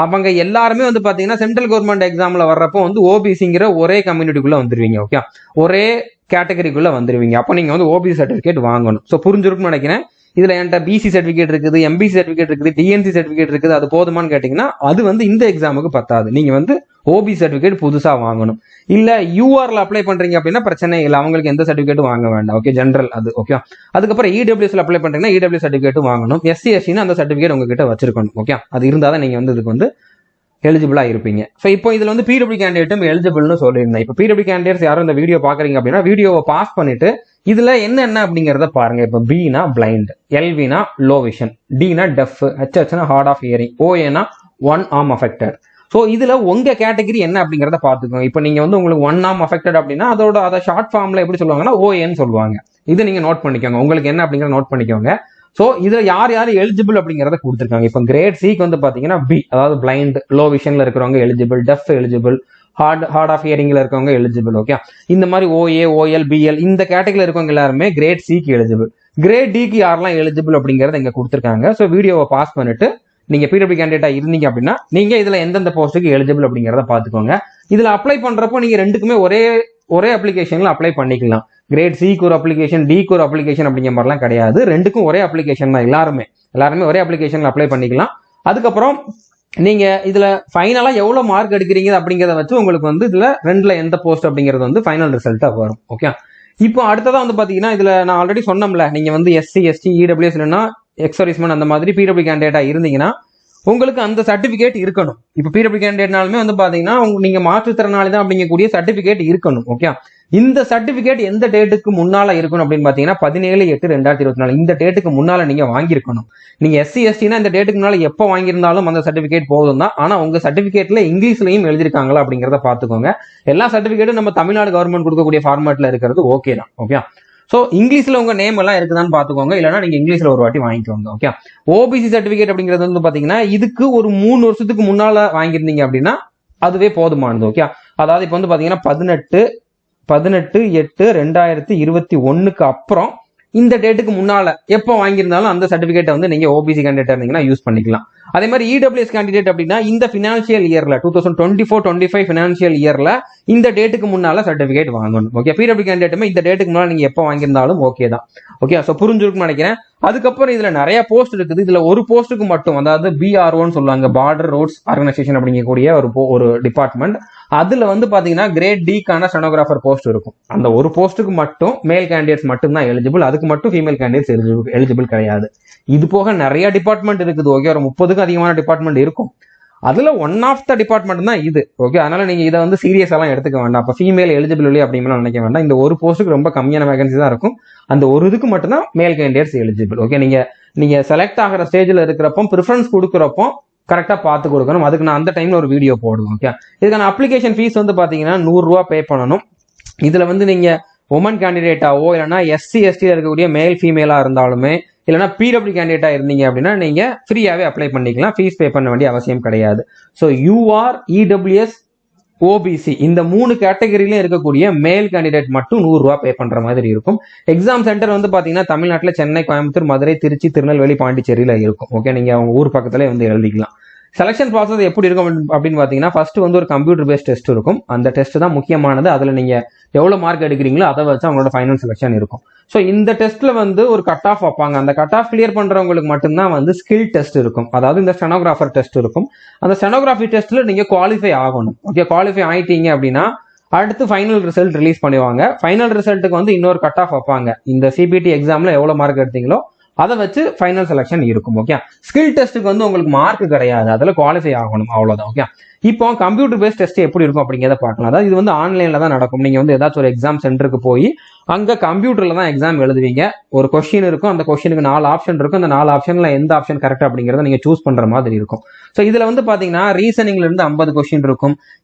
அவங்க எல்லாருமே வந்து பாத்தீங்கன்னா சென்ட்ரல் கவர்மெண்ட் எக்ஸாம்ல வர்றப்போ வந்து ஓபிசிங்கிற ஒரே கம்யூனிட்டிக்குள்ள வந்துருவீங்க. ஓகே, ஒரே கேட்டகரிக்குள்ள வந்துருவீங்க. அப்போ நீங்க வந்து ஓபிசி சர்டிபிகேட் வாங்கணும். ஸோ புரிஞ்சிருக்கும்னு நினைக்கிறேன். இதுல என்கிட்ட பிசி சர்டிபிகேட் இருக்குது, எம்பிசி சர்டிபிகேட் இருக்குது, டிஎன்சி சர்டிபிகேட் இருக்குது, அது போதுமான்னு கேட்டீங்கன்னா அது வந்து இந்த எக்ஸாமுக்கு பத்தாது. நீங்க வந்து ஓபி சர்டிபிகேட் புதுசா வாங்கணும். இல்ல யூஆர்ல அப்ளை பண்றீங்க அப்படின்னா பிரச்சனை இல்லை, அவங்களுக்கு எந்த சர்டிபிகேட்டும் வாங்க வேண்டாம். ஓகே, ஜென்ரல் அது. ஓகே, அதுக்கப்புறம் இடபிள்யூஎஸ்ல அப்ளை பண்றீங்கன்னா இடபிள்யூ சர்டிபிகேட்டும் வாங்கணும். எஸ்சி எஸ்சின்னு அந்த சர்டிபிகேட் உங்ககிட்ட வச்சிருக்கணும். ஓகே, அது இருந்தாதான் நீங்க வந்து இதுக்கு வந்து எலிஜிபிளா இருப்பீங்க. ஸோ இப்போ இதுல வந்து பிடபிள்யூ கேண்டிடேட்டும் எலிஜிபிள்னு சொல்லியிருந்தேன். இப்போ பிடபிள்யூ கேண்டிடேட்ஸ் யாரும் இந்த வீடியோ பாக்குறீங்க அப்படின்னா வீடியோவை பாஸ் பண்ணிட்டு இதுல என்ன அப்படிங்கறத பாருங்க. இப்போ பினா பிளைண்ட், எல்வினா லோ விஷன், டினா டெஃப், ஹெச்ஹெச்னா ஹார்ட் ஆஃப் ஹியரிங், ஓஏனா ஒன் ஆர்ம் அஃபெக்டட். ஸோ இதுல உங்க கேட்டகரி என்ன அப்படிங்கறத பாத்துக்கோங்க. இப்போ நீங்க வந்து உங்களுக்கு ஒன் ஆர்ம் அஃபெக்டட் அப்படின்னா அதை ஷார்ட் ஃபார்ம்ல எப்படி சொல்லுவாங்கன்னா ஓஏன்னு சொல்லுவாங்க. இது நீங்க நோட் பண்ணிக்கோங்க, உங்களுக்கு என்ன அப்படிங்கறத நோட் பண்ணிக்கோங்க. சோ இதுல யார் எலிஜிபிள் அப்படிங்கறத கொடுத்துருக்காங்க. இப்போ கிரேட் சிக்கு வந்து பாத்தீங்கன்னா பி, அதாவது பிளைண்ட், லோ விஷன்ல இருக்கிறவங்க eligible, deaf eligible, hard of ஹியரிங்ல இருக்கவங்க எலிஜிபிள். ஓகே, இந்த மாதிரி ஓஏ, ஓஎல், பிஎல் இந்த கேட்டகரியில இருக்கவங்க எல்லாருமே கிரேட் சிக்கு எலிஜிபிள். கிரேட் டிக்கு யாரெல்லாம் எலிஜிபிள் அப்படிங்கறத இங்க கொடுத்துருக்காங்க. ஸோ வீடியோவை பாஸ் பண்ணிட்டு நீங்க பிடபிள்யூ கேண்டிடேட்டா இருந்தீங்க அப்படின்னா நீங்க இதுல எந்தெந்த போஸ்ட்டுக்கு எலிஜிபிள் அப்படிங்கறத பாத்துக்கோங்க. இதுல அப்ளை பண்றப்போ நீங்க ரெண்டுக்குமே ஒரே அப்ளிகேஷன்ல அப்ளை பண்ணிக்கலாம். கிரேட் சிக்கு ஒரு அப்ளிகேஷன், டிக்கு ஒரு அப்ளிகேஷன் அப்படிங்கிற மாதிரிலாம் கிடையாது. ரெண்டுக்கும் ஒரே அப்ளிகேஷன் தான். எல்லாருமே ஒரே அப்ளிகேஷன்ல அப்ளை பண்ணிக்கலாம். அதுக்கப்புறம் நீங்க இதுல ஃபைனலா எவ்வளவு மார்க் எடுக்கிறீங்க அப்படிங்கறத வச்சு உங்களுக்கு வந்து இதுல ரெண்டுல எந்த போஸ்ட் அப்படிங்கிறது வந்து ஃபைனல் ரிசல்ட்டா வரும். ஓகே, இப்போ அடுத்ததா வந்து பாத்தீங்கன்னா இதுல நான் ஆல்ரெடி சொன்னோம்ல, நீங்க வந்து எஸ்சி எஸ்டி இடபிள்யூஎஸ் இல்லைன்னா எக்ஸர்வீஸ்மேன் அந்த மாதிரி பிடபிள்யூ கேண்டிடேட்டா இருந்தீங்கன்னா உங்களுக்கு அந்த சர்டிபிகேட் இருக்கணும். இப்போ பிடபிள்யூ கேண்டிடேட்னாலுமே வந்து பாத்தீங்கன்னா நீங்க மாற்றுத்திறனாளி தான் அப்படிங்கக்கூடிய சர்டிபிகேட் இருக்கணும். ஓகே, இந்த சர்டிபிகேட் எந்த டேட்டுக்கு முன்னால இருக்கணும் அப்படின்னு பாத்தீங்கன்னா 17/8/2024 இந்த டேட்டுக்கு முன்னால நீங்க வாங்கியிருக்கணும். நீங்க எஸ்சி எஸ்டினா இந்த டேட்டுக்கு முன்னால எப்போ வாங்கியிருந்தாலும் அந்த சர்டிபிகேட் போதும் தான். ஆனா உங்க சர்டிபிகேட்ல இங்கிலீஷ்லயும் எழுதிருக்காங்களா அப்படிங்கறத பாத்துக்கோங்க. எல்லா சர்டிபிகேட்டும் நம்ம தமிழ்நாடு கவர்மெண்ட் கொடுக்கக்கூடிய ஃபார்மேட்ல இருக்கிறது ஓகே தான். ஓகே, சோ இங்கிலீஷ்ல உங்க நேம் எல்லாம் இருக்குதான்னு பாத்துக்கோங்க, இல்லைன்னா நீங்க இங்கிலீஷ்ல ஒரு வாட்டி வாங்கிக்கோங்க. ஓகே, ஓபிசி சர்டிபிகேட் அப்படிங்கிறது வந்து பாத்தீங்கன்னா இதுக்கு ஒரு 3 வருஷத்துக்கு முன்னால வாங்கியிருந்தீங்க அப்படின்னா அதுவே போதுமானது. ஓகே, அதாவது இப்போ வந்து பாத்தீங்கன்னா 18/8/2021 அப்புறம் இந்த டேட்டுக்கு முன்னால எப்போ வாங்கியிருந்தாலும் அந்த சர்டிபிகேட்டை வந்து நீங்க ஓபிசி கேண்டிடேட் இருந்தீங்கன்னா யூஸ் பண்ணிக்கலாம். அதே மாதிரி இடபிள்யூஎஸ் கேண்டிடேட் அப்படின்னா இந்த பினான்சியல் இயர்ல 2024-25 பினான்சியல் இயர்ல இந்த டேட்டுக்கு முன்னால சர்டிபிகேட் வாங்கணும். ஓகே, பிடபிள்யூ கேண்டிடேட்டுமே இந்த டேட்டுக்கு முன்னால நீங்க எப்போ வாங்கியிருந்தாலும் ஓகே தான். ஓகே, சோ புரிஞ்சிருக்கும்னு நினைக்கிறேன். அதுக்கப்புறம் இதுல நிறைய போஸ்ட் இருக்குது. இதுல ஒரு போஸ்ட்டுக்கு மட்டும், அதாவது பிஆர்ஓன்னு சொல்லுவாங்க, பார்டர் ரோட்ஸ் ஆர்கனைசேஷன் அப்படிங்கக்கூடிய ஒரு டிபார்ட்மெண்ட். அதுல வந்து பாத்தீங்கன்னா கிரேட் டிக்கான ஸ்டெனோகிராஃபர் போஸ்ட் இருக்கும். அந்த ஒரு போஸ்ட்டுக்கு மட்டும் மேல் கேண்டிடேட்ஸ் மட்டும் தான் எலிஜிபிள், அதுக்கு மட்டும் ஃபீமேல் கேண்டிடேட்ஸ் எலிஜிபிள் கிடையாது. இது போக நிறைய டிபார்ட்மெண்ட் இருக்குது. ஓகே, ஒரு 30க்கும் அதிகமான டிபார்ட்மெண்ட் இருக்கும். அதுல ஒன் ஆஃப் த டிபார்ட்மெண்ட் தான் இது. ஓகே, அதனால நீங்க இதை வந்து சீரியஸ் எல்லாம் எடுத்துக்க வேண்டாம். அப்ப ஃபீமேல் எலிஜிபிள் இல்லை அப்படின்னா நினைக்க வேண்டாம். இந்த ஒரு போஸ்ட்டுக்கு ரொம்ப கம்மியான வேகன்சி தான் இருக்கும். அந்த ஒரு இதுக்கு மட்டும் தான் மேல் கேண்டிடேட்ஸ் எலிஜிபிள். ஓகே, நீங்க செலக்ட் ஆகிற ஸ்டேஜ்ல இருக்கிறப்போ ப்ரிஃபரன்ஸ் கொடுக்குறப்போ கரெக்டாக பார்த்து கொடுக்கணும். அதுக்கு நான் அந்த டைமில் ஒரு வீடியோ போடுவேன். ஓகே, இதுக்கான அப்ளிகேஷன் ஃபீஸ் வந்து பார்த்தீங்கன்னா 100 ரூபா பே பண்ணணும். இதில் வந்து நீங்கள் உமன் கேண்டிடேட்டாவோ இல்லைனா எஸ்சி எஸ்டியில் இருக்கக்கூடிய மேல் ஃபீமேலாக இருந்தாலுமே இல்லைனா பிடபிள்யூ கேண்டிடேட்டாக இருந்தீங்க அப்படின்னா நீங்கள் ஃப்ரீயாகவே அப்ளை பண்ணிக்கலாம். ஃபீஸ் பே பண்ண வேண்டிய அவசியம் கிடையாது. ஸோ யூஆர், இடபிள்யூஎஸ், ஓபிசி இந்த 3 கேட்டகரியிலும் இருக்கக்கூடிய மேல் கேண்டிடேட் மட்டும் 100 ரூபா பே பண்ற மாதிரி இருக்கும். எக்ஸாம் சென்டர் வந்து பாத்தீங்கன்னா தமிழ்நாட்டில் சென்னை, கோயம்புத்தூர், மதுரை, திருச்சி, திருநெல்வேலி, பாண்டிச்சேரியில இருக்கும். ஓகே, நீங்க அவங்க ஊர் பக்கத்துல வந்து எழுதிக்கலாம். செலக்ஷன் ப்ராசஸ் எப்படி இருக்கும் அப்படின்னு பாத்தீங்கன்னா ஃபர்ஸ்ட் வந்து ஒரு கம்ப்யூட்டர் பேஸ்ட் டெஸ்ட் இருக்கும். அந்த டெஸ்ட் தான் முக்கியமானது. அதுல நீங்க எவ்வளவு மார்க் எடுக்கிறீங்களோ அதை வச்சு அவங்களோட ஃபைனல் செலக்ஷன் இருக்கும். ஸோ இந்த டெஸ்ட்ல வந்து ஒரு கட் ஆஃப் வைப்பாங்க. அந்த கட் ஆஃப் கிளியர் பண்றவங்களுக்கு மட்டும்தான் வந்து ஸ்கில் டெஸ்ட் இருக்கும். அதாவது இந்த ஸ்டெனோகிராஃபர் டெஸ்ட் இருக்கும். அந்த ஸ்டெனோகிராஃபி டெஸ்ட்ல நீங்க குவாலிஃபை ஆகணும். ஓகே, குவாலிஃபை ஆயிட்டீங்க அப்படின்னா அடுத்து ஃபைனல் ரிசல்ட் ரிலீஸ் பண்ணுவாங்க. ஃபைனல் ரிசல்ட்டுக்கு வந்து இன்னொரு கட் ஆஃப் வைப்பாங்க. இந்த சிபிடி எக்ஸாம்ல எவ்வளவு மார்க் எடுத்தீங்களோ அதை வச்சு ஃபைனல் செலக்ஷன் இருக்கும். ஓகே, ஸ்கில் டெஸ்ட்டுக்கு வந்து உங்களுக்கு மார்க் கிடையாது, அதில் குவாலிஃபை ஆகணும், அவ்வளோதான். ஓகே, இப்போ கம்ப்யூட்டர் பேஸ்ட் டெஸ்ட் எப்படி இருக்கும் அப்படிங்கிறத பார்க்கலாம். அதாவது இது வந்து ஆன்லைன்ல தான் நடக்கும். நீங்க வந்து ஏதாச்சும் ஒரு எக்ஸாம் சென்டருக்கு போய் அங்க கம்ப்யூட்டர்ல தான் எக்ஸாம் எழுதுவீங்க. ஒரு கொஸ்டின் இருக்கும். அந்த கொஸ்டினுக்கு 4 ஆப்ஷன் இருக்கும். அந்த 4 ஆப்ஷன்ல எந்த ஆப்ஷன் கரெக்ட் அப்படிங்கறத நீங்க சூஸ் பண்ற மாதிரி இருக்கும். ஸோ இதுல வந்து பாத்தீங்கன்னா ரீசனிங்ல இருந்து 50 கொஸ்டின் இருக்கும்,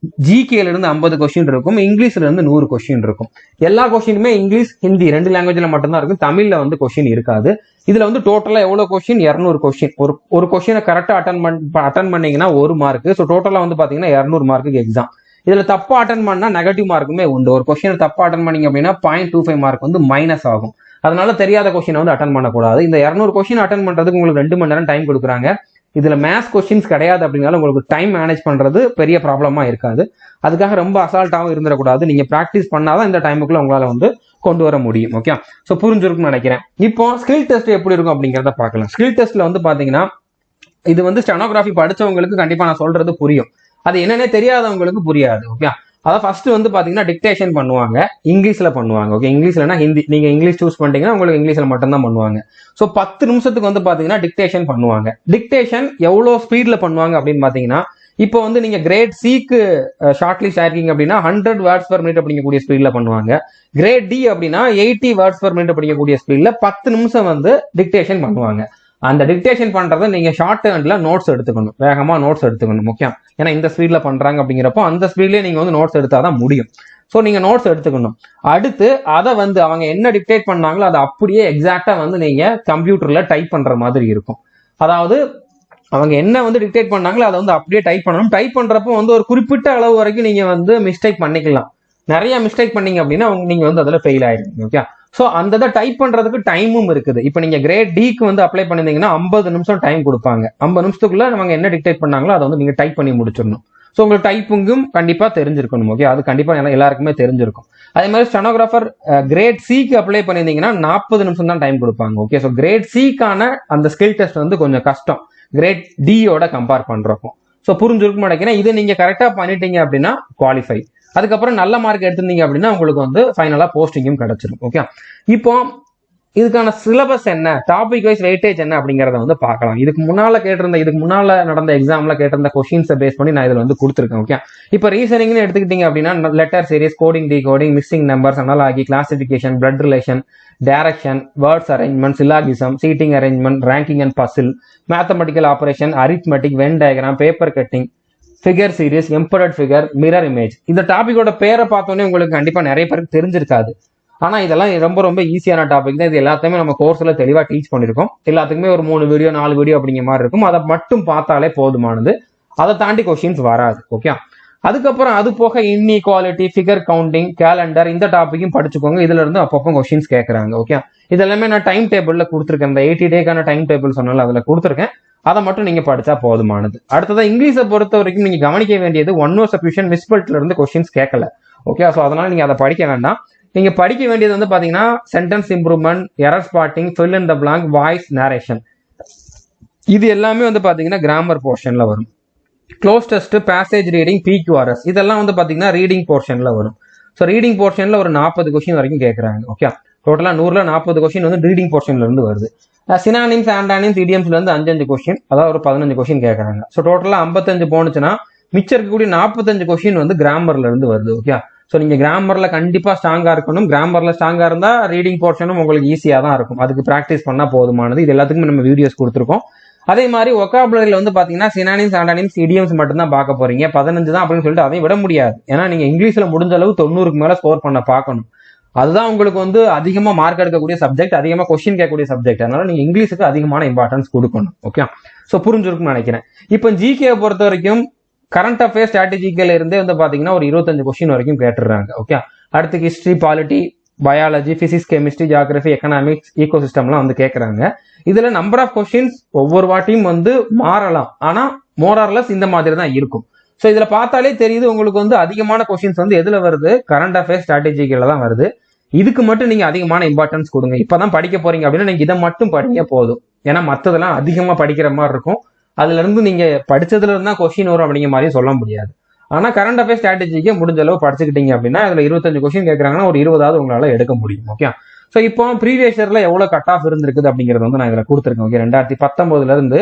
ஜிகேல இருந்து 50 கொஸ்டின் இருக்கும், இங்கிலீஷ்ல இருந்து 100 கொஸ்டின் இருக்கும். எல்லா கொஸ்டினுமே இங்கிலீஷ், ஹிந்தி 2 லாங்குவேஜ்ல மட்டும்தான் இருக்கும். தமிழ்ல வந்து கொஸ்டின் இருக்காது. இதுல வந்து டோட்டலா எவ்வளவு கொஸ்டின்? 200 கொஸ்டின். ஒரு கொஸ்டினை கரெக்டா அட்டன் பண்ணீங்கன்னா 1 மார்க். ஸோ டோட்டலா வந்து பாத்தீங்கன்னா 200 மார்க்கு எக்ஸாம். இதுல தப்பா அட்டன் பண்ணா நெகட்டிவ் மார்க்குமே உண்டு. ஒரு கொஸ்டின் தப்பா அட்டன் பண்ணீங்க அப்படின்னா 0.25 மார்க் வந்து மைனஸ் ஆகும். அதனால தெரியாத கொஸ்டின் வந்து அட்டன் பண்ணக்கூடாது. இந்த 200 கொஸ்டின் அட்டன் பண்றதுக்கு உங்களுக்கு 2 மணி நேரம் டைம் கொடுக்குறாங்க. இதுல மேத்ஸ் கொஸ்டின்ஸ் கிடையாது அப்படின்னாலும் உங்களுக்கு டைம் மேனேஜ் பண்றது பெரிய ப்ராப்ளமா இருக்காது. அதுக்காக ரொம்ப அசால்ட்டாகவும் இருந்துடக்கூடாது. நீங்க பிராக்டிஸ் பண்ணாதான் இந்த டைமுக்குள்ள உங்களால வந்து கொண்டு வர முடியும். ஓகே, ஸோ புரிஞ்சிருக்கும்னு நினைக்கிறேன். இப்போ ஸ்கில் டெஸ்ட் எப்படி இருக்கும் அப்படிங்கிறத பார்க்கலாம். ஸ்கில் டெஸ்ட்ல வந்து பாத்தீங்கன்னா இது வந்து ஸ்டெனோகிராஃபி படிச்சவங்களுக்கு கண்டிப்பா நான் சொல்றது புரியும். அது என்னன்னே தெரியாதவங்களுக்கு புரியாது. ஓகே, அதான் ஃபர்ஸ்ட் வந்து பாத்தீங்கன்னா டிக்டேஷன் பண்ணுவாங்க, இங்கிலீஷ்ல பண்ணுவாங்க. ஓகே, இங்கிலீஷ்லனா ஹிந்தி. நீங்க இங்கிலீஷ் சூஸ் பண்ணிட்டீங்கன்னா உங்களுக்கு இங்கிலீஷ்ல மட்டும் தான் பண்ணுவாங்க. ஸோ 10 நிமிஷத்துக்கு வந்து பாத்தீங்கன்னா டிக்டேஷன் பண்ணுவாங்க. டிக்டேஷன் எவ்வளவு ஸ்பீட்ல பண்ணுவாங்க அப்படின்னு பாத்தீங்கன்னா இப்போ வந்து நீங்க கிரேட் சிக்கு ஷார்ட் லிஸ்ட் ஆயிருக்கீங்க அப்படின்னா 100 வேர்ட்ஸ் பர் மினிட் அப்படிங்கக்கூடிய ஸ்பீட்ல பண்ணுவாங்க. கிரேட் டி அப்படின்னா 80 வேர்ட்ஸ் பர் மினிட் அப்படிங்கக்கூடிய ஸ்பீட்ல 10 நிமிஷம் வந்து டிக்டேஷன் பண்ணுவாங்க. அந்த டிக்டேஷன் பண்றதை நீங்க ஷார்ட் ஹேண்ட்ல நோட்ஸ் எடுத்துக்கணும், வேகமா நோட்ஸ் எடுத்துக்கணும். முக்கியம், ஏன்னா இந்த ஸ்பீட்ல பண்றாங்க அப்படிங்கிறப்போ அந்த ஸ்பீட்லயே நீங்க வந்து நோட்ஸ் எடுத்தாதான் முடியும். ஸோ நீங்க நோட்ஸ் எடுத்துக்கணும். அடுத்து அதை வந்து அவங்க என்ன டிக்டேட் பண்ணாங்களோ அதை அப்படியே எக்ஸாக்டா வந்து நீங்க கம்ப்யூட்டர்ல டைப் பண்ற மாதிரி இருக்கும். அதாவது அவங்க என்ன வந்து டிக்டேட் பண்ணாங்களோ அதை வந்து அப்படியே டைப் பண்ணணும். டைப் பண்றப்போ வந்து ஒரு குறிப்பிட்ட அளவு வரைக்கும் நீங்க வந்து மிஸ்டேக் பண்ணிக்கலாம். நிறைய மிஸ்டேக் பண்ணீங்க அப்படின்னா நீங்க வந்து அதுல ஃபெயில் ஆயிடுங்க. ஓகே, ஸோ அந்த இதை டைப் பண்றதுக்கு டைமும் இருக்குது. இப்போ நீங்க கிரேட் டிக்கு வந்து அப்ளை பண்ணிருந்தீங்கன்னா 50 நிமிஷம் டைம் கொடுப்பாங்க. 50 நிமிஷத்துக்குள்ள அவங்க என்ன டிக்டேட் பண்ணாங்களோ அதை வந்து நீங்க டைப் பண்ணி முடிச்சிடணும். ஸோ உங்களுக்கு டைப்பிங்கும் கண்டிப்பா தெரிஞ்சிருக்கணும். ஓகே, அது கண்டிப்பா எல்லாருக்குமே தெரிஞ்சிருக்கும். அதே மாதிரி ஸ்டெனோகிராஃபர் கிரேட் சிக்கு அப்ளை பண்ணியிருந்தீங்கன்னா 40 நிமிஷம் தான் டைம் கொடுப்பாங்க. ஓகே, ஸோ கிரேட் சிக்கான அந்த ஸ்கில் டெஸ்ட் வந்து கொஞ்சம் கஷ்டம் கிரேட் டியோட கம்பேர் பண்றப்போ. ஸோ புரிஞ்சிருக்கும் நினைக்கிறேன். இது நீங்க கரெக்டா பண்ணிட்டீங்க அப்படின்னா குவாலிஃபை. அதுக்கப்புறம் நல்ல மார்க் எடுத்திருந்தீங்க அப்படின்னா உங்களுக்கு வந்து ஃபைனலா போஸ்டிங்கும் கிடைச்சிடும். ஓகே, இப்போ இதுக்கான சிலபஸ் என்ன, டாபிக் வைஸ் வெயிட்டேஜ் என்ன அப்படிங்கறத வந்து பார்க்கலாம். இதுக்கு முன்னால நடந்த எக்ஸாம்ல கேட்டிருந்த கொஸ்டின்ஸை பேஸ் பண்ணி நான் இதுல வந்து கொடுத்துருக்கேன். ஓகே, இப்போ ரீசனிங்னு எடுத்துக்கிட்டீங்க அப்படின்னா letter series, coding, decoding, missing numbers, analogy, classification, blood relation, direction, words arrangement, syllogism, seating arrangement, ranking and puzzle, mathematical operation, arithmetic, Venn diagram, paper cutting, figure series, embedded figure, mirror image. இந்த டாபிக்கோட பேரை பார்த்தோன்னே உங்களுக்கு கண்டிப்பா நிறைய பேருக்கு தெரிஞ்சிருக்காது. ஆனா இதெல்லாம் ரொம்ப ரொம்ப ஈஸியான டாபிக் தான். இது எல்லாத்தையுமே நம்ம கோர்ஸ்ல தெளிவா டீச் பண்ணிருக்கோம். எல்லாத்துக்குமே ஒரு 3 வீடியோ 4 வீடியோ அப்படிங்கிற மாதிரி இருக்கும். அதை மட்டும் பார்த்தாலே போதுமானது. அதை தாண்டி கொஸ்டின்ஸ் வராது. ஓகே, அதுக்கப்புறம் அது போக இன்இக்வாலிட்டி, ஃபிகர் கவுண்டிங், கேலண்டர் இந்த டாபிக்கும் படிச்சுக்கோங்க. இதுல இருந்து அப்பப்போ கொஸ்டின்ஸ் கேட்கறாங்க. ஓகே, இதெல்லாமே நான் டைம் டேபிள்ல கொடுத்துருக்கேன். இந்த 80 டேக்கான டைம் டேபிள் சொன்னால அதுல கொடுத்துருக்கேன். அதை மட்டும் நீங்க படிச்சா போதுமானது. அடுத்ததான் இங்கிலீஷை பொறுத்த வரைக்கும் நீங்க கவனிக்க வேண்டியது 1 வேர்ட் சப்ஸ்டிடியூஷன் மிஸ்பெல்ட்ல இருந்து கொஸ்டின்ஸ் கேட்கல. ஓகே, ஸோ அதனால நீங்க அதை படிக்க வேண்டாம். நீங்க படிக்க வேண்டியது வந்து பாத்தீங்கன்னா sentence improvement, error spotting, fill in the blank, voice, narration. இது எல்லாமே வந்து பாத்தீங்கன்னா கிராமர் போர்ஷன்ல வரும். Cloze test, passage reading, PQRS இதெல்லாம் வந்து பாத்தீங்கன்னா ரீடிங் போர்ஷன்ல வரும். ஸோ ரீடிங் போர்ஷன்ல ஒரு 40 கொஸ்டின் வரைக்கும் கேட்கறாங்க. ஓகே, டோட்டலா 100ல 40 கொஸ்டின் வந்து ரீடிங் போர்ஷன்ல இருந்து வருது. சினானிம்ஸ், ஆண்டானிம்ஸ், இடியம்ஸ்ல இருந்து 5 கொஸ்டின், அதாவது ஒரு 15 கொஸ்டின் கேட்கறாங்க. ஸோ டோட்டலா 55 போனுச்சுன்னா மிச்சம் இருக்கக்கூடிய 45 கொஸ்டின் வந்து கிராமர்ல இருந்து வருது. ஓகே, ஸோ நீங்க கிராமர்ல கண்டிப்பா ஸ்ட்ராங்கா இருக்கணும். கிராமர்ல ஸ்ட்ராங்கா இருந்தா ரீடிங் போர்ஷனும் உங்களுக்கு ஈஸியா தான் இருக்கும். அதுக்கு பிராக்டிஸ் பண்ணா போதுமானது. இது எல்லாத்துக்குமே நம்ம வீடியோஸ் கொடுத்துருக்கோம். அதே மாதிரி ஒகாபுலரியில வந்து பாத்தீங்கன்னா சினானிம்ஸ், ஆண்டானிம்ஸ், இடியம்ஸ் மட்டும் தான் பார்க்க போறீங்க. 15 தான் அப்படின்னு சொல்லிட்டு அதையும் விட முடியாது. ஏன்னா நீங்க இங்கிலீஷ்ல முடிஞ்ச அளவு 90க்கு மேல ஸ்கோர் பண்ண பார்க்கணும். அதுதான் உங்களுக்கு வந்து அதிகமா மார்க் எடுக்கக்கூடிய சப்ஜெக்ட், அதிகமா கொஸ்டின் கேட்கக்கூடிய சப்ஜெக்ட். அதனால நீங்க இங்கிலீஷுக்கு அதிகமான இம்பார்ட்டன்ஸ் கொடுக்கணும். ஓகே, சோ புரிஞ்சிருக்கும்னு நினைக்கிறேன். இப்போ ஜிகே பொறுத்த வரைக்கும் கரண்ட் அஃபேர்ஸ் ஸ்ட்ராட்டஜிக்கல இருந்தே வந்து பாத்தீங்கன்னா ஒரு 25 கொஸ்டின் வரைக்கும் கேட்டுறாங்க. ஓகே, அடுத்து history, polity, biology, physics, chemistry, geography, economics, ஈகோசிஸ்டம்லாம் வந்து கேட்கறாங்க. இதுல நம்பர் ஆஃப் கொஸ்டின்ஸ் ஒவ்வொரு வாட்டியும் வந்து மாறலாம், ஆனா மோரார்லஸ் இந்த மாதிரி தான் இருக்கும். ஸோ இதுல பார்த்தாலே தெரியுது உங்களுக்கு வந்து அதிகமான கொஸ்டின்ஸ் வந்து எதுல வருது, கரண்ட் அஃபேர்ஸ் ஸ்ட்ராட்டஜிக்கல தான் வருது. இதுக்கு மட்டும் நீங்க அதிகமான இம்பார்ட்டன்ஸ் கொடுங்க. இப்பதான் படிக்க போறீங்க அப்படின்னா நீங்க இதை மட்டும் படிங்க போதும். ஏன்னா மத்ததெல்லாம் அதிகமா படிக்கிற மாதிரி இருக்கும். அதுல இருந்து நீங்க படிச்சதுல இருந்தா கொஸ்டின் வரும் அப்படிங்கிற மாதிரி சொல்ல முடியாது. ஆனா கரண்ட் அஃபேர்ஸ் ஸ்ட்ராட்டஜிக்கு முடிஞ்ச அளவு படிச்சுக்கிட்டீங்க அப்படின்னா அதுல 25 கொஸ்டின் கேட்கறாங்கன்னா ஒரு 20ஆவது உங்களால எடுக்க முடியும். ஓகே, ஸோ இப்போ ப்ரீவியஸ் இயர்ல எவ்வளவு கட் ஆஃப் இருந்திருக்குது அப்படிங்கறது வந்து நான் இதுல கொடுத்துருக்கேன். ஓகே, 2019 இருந்து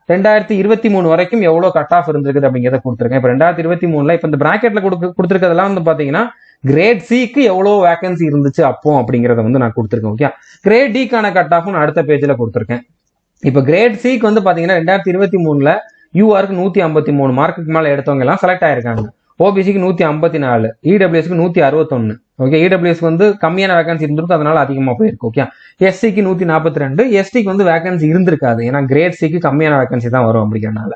2023 வரைக்கும் எவ்வளவு கட் ஆஃப் இருந்திருக்குது அப்படிங்கிறத கொடுத்துருக்கேன். இப்போ 2023ல இப்ப இந்த பிராக்கெட்ல கொடுத்துருக்கிறதெல்லாம் வந்து பாத்தீங்கன்னா கிரேட் சிக்கு எவ்வளவு வேகன்சி இருந்துச்சு அப்போ அப்படிங்கறத வந்து நான் கொடுத்துருக்கேன். ஓகே, கிரேட் டிக்கான கட் ஆஃப் நான் அடுத்த பேஜ்ல கொடுத்துருக்கேன். இப்ப கிரேட் சிக்கு வந்து பாத்தீங்கன்னா 2023ல யூஆருக்கு 153 மார்க்குக்கு மேல எடுத்தவங்க எல்லாம் செலக்ட் ஆயிருக்காங்க. ஓபிசிக்கு 154, இடபிள்யூஎஸ்க்கு 161. ஓகே, இடபிள்யூஎஸ் வந்து கம்மியான வேகன்சி இருந்திருக்கும், அதனால அதிகமா போயிருக்கு. ஓகே, எஸ்சிக்கு 142, எஸ்டிக்கு வந்து வேகன்சி இருந்திருக்காது, ஏன்னா கிரேட் சிக்கு கம்மியான வேகன்சி தான் வரும் அப்படிங்கிறனால.